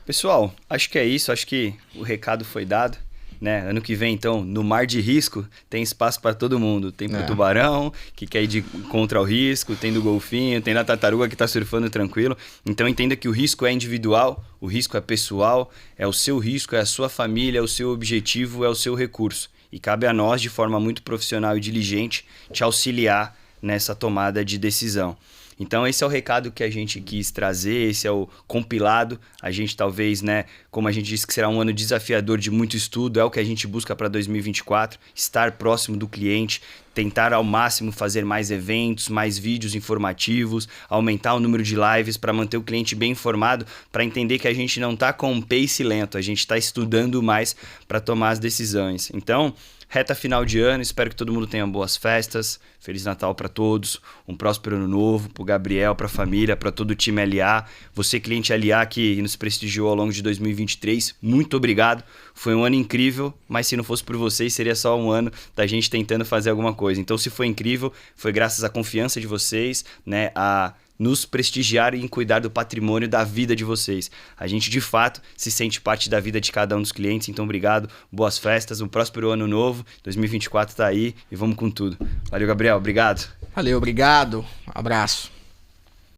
Pessoal, acho que é isso. Acho que o recado foi dado. Né? Ano que vem, então, no mar de risco, tem espaço para todo mundo. Tem pro tubarão, que quer ir contra o risco, tem do golfinho, tem da tartaruga que está surfando tranquilo. Então, entenda que o risco é individual, o risco é pessoal, é o seu risco, é a sua família, é o seu objetivo, é o seu recurso. E cabe a nós, de forma muito profissional e diligente, te auxiliar nessa tomada de decisão. Então, esse é o recado que a gente quis trazer, esse é o compilado. A gente talvez, né, como a gente disse que será um ano desafiador de muito estudo, é o que a gente busca para 2024, estar próximo do cliente, tentar ao máximo fazer mais eventos, mais vídeos informativos, aumentar o número de lives para manter o cliente bem informado, para entender que a gente não está com um pace lento, a gente está estudando mais para tomar as decisões. Então, reta final de ano, espero que todo mundo tenha boas festas, Feliz Natal para todos, um próspero ano novo, para o Gabriel, para a família, para todo o time LA, você cliente LA que nos prestigiou ao longo de 2023, muito obrigado, foi um ano incrível, mas se não fosse por vocês seria só um ano da gente tentando fazer alguma coisa, então se foi incrível, foi graças à confiança de vocês, né, a nos prestigiar e em cuidar do patrimônio da vida de vocês. A gente, de fato, se sente parte da vida de cada um dos clientes. Então, obrigado, boas festas, um próspero ano novo. 2024 tá aí e vamos com tudo. Valeu, Gabriel. Obrigado.
Valeu, obrigado. Abraço.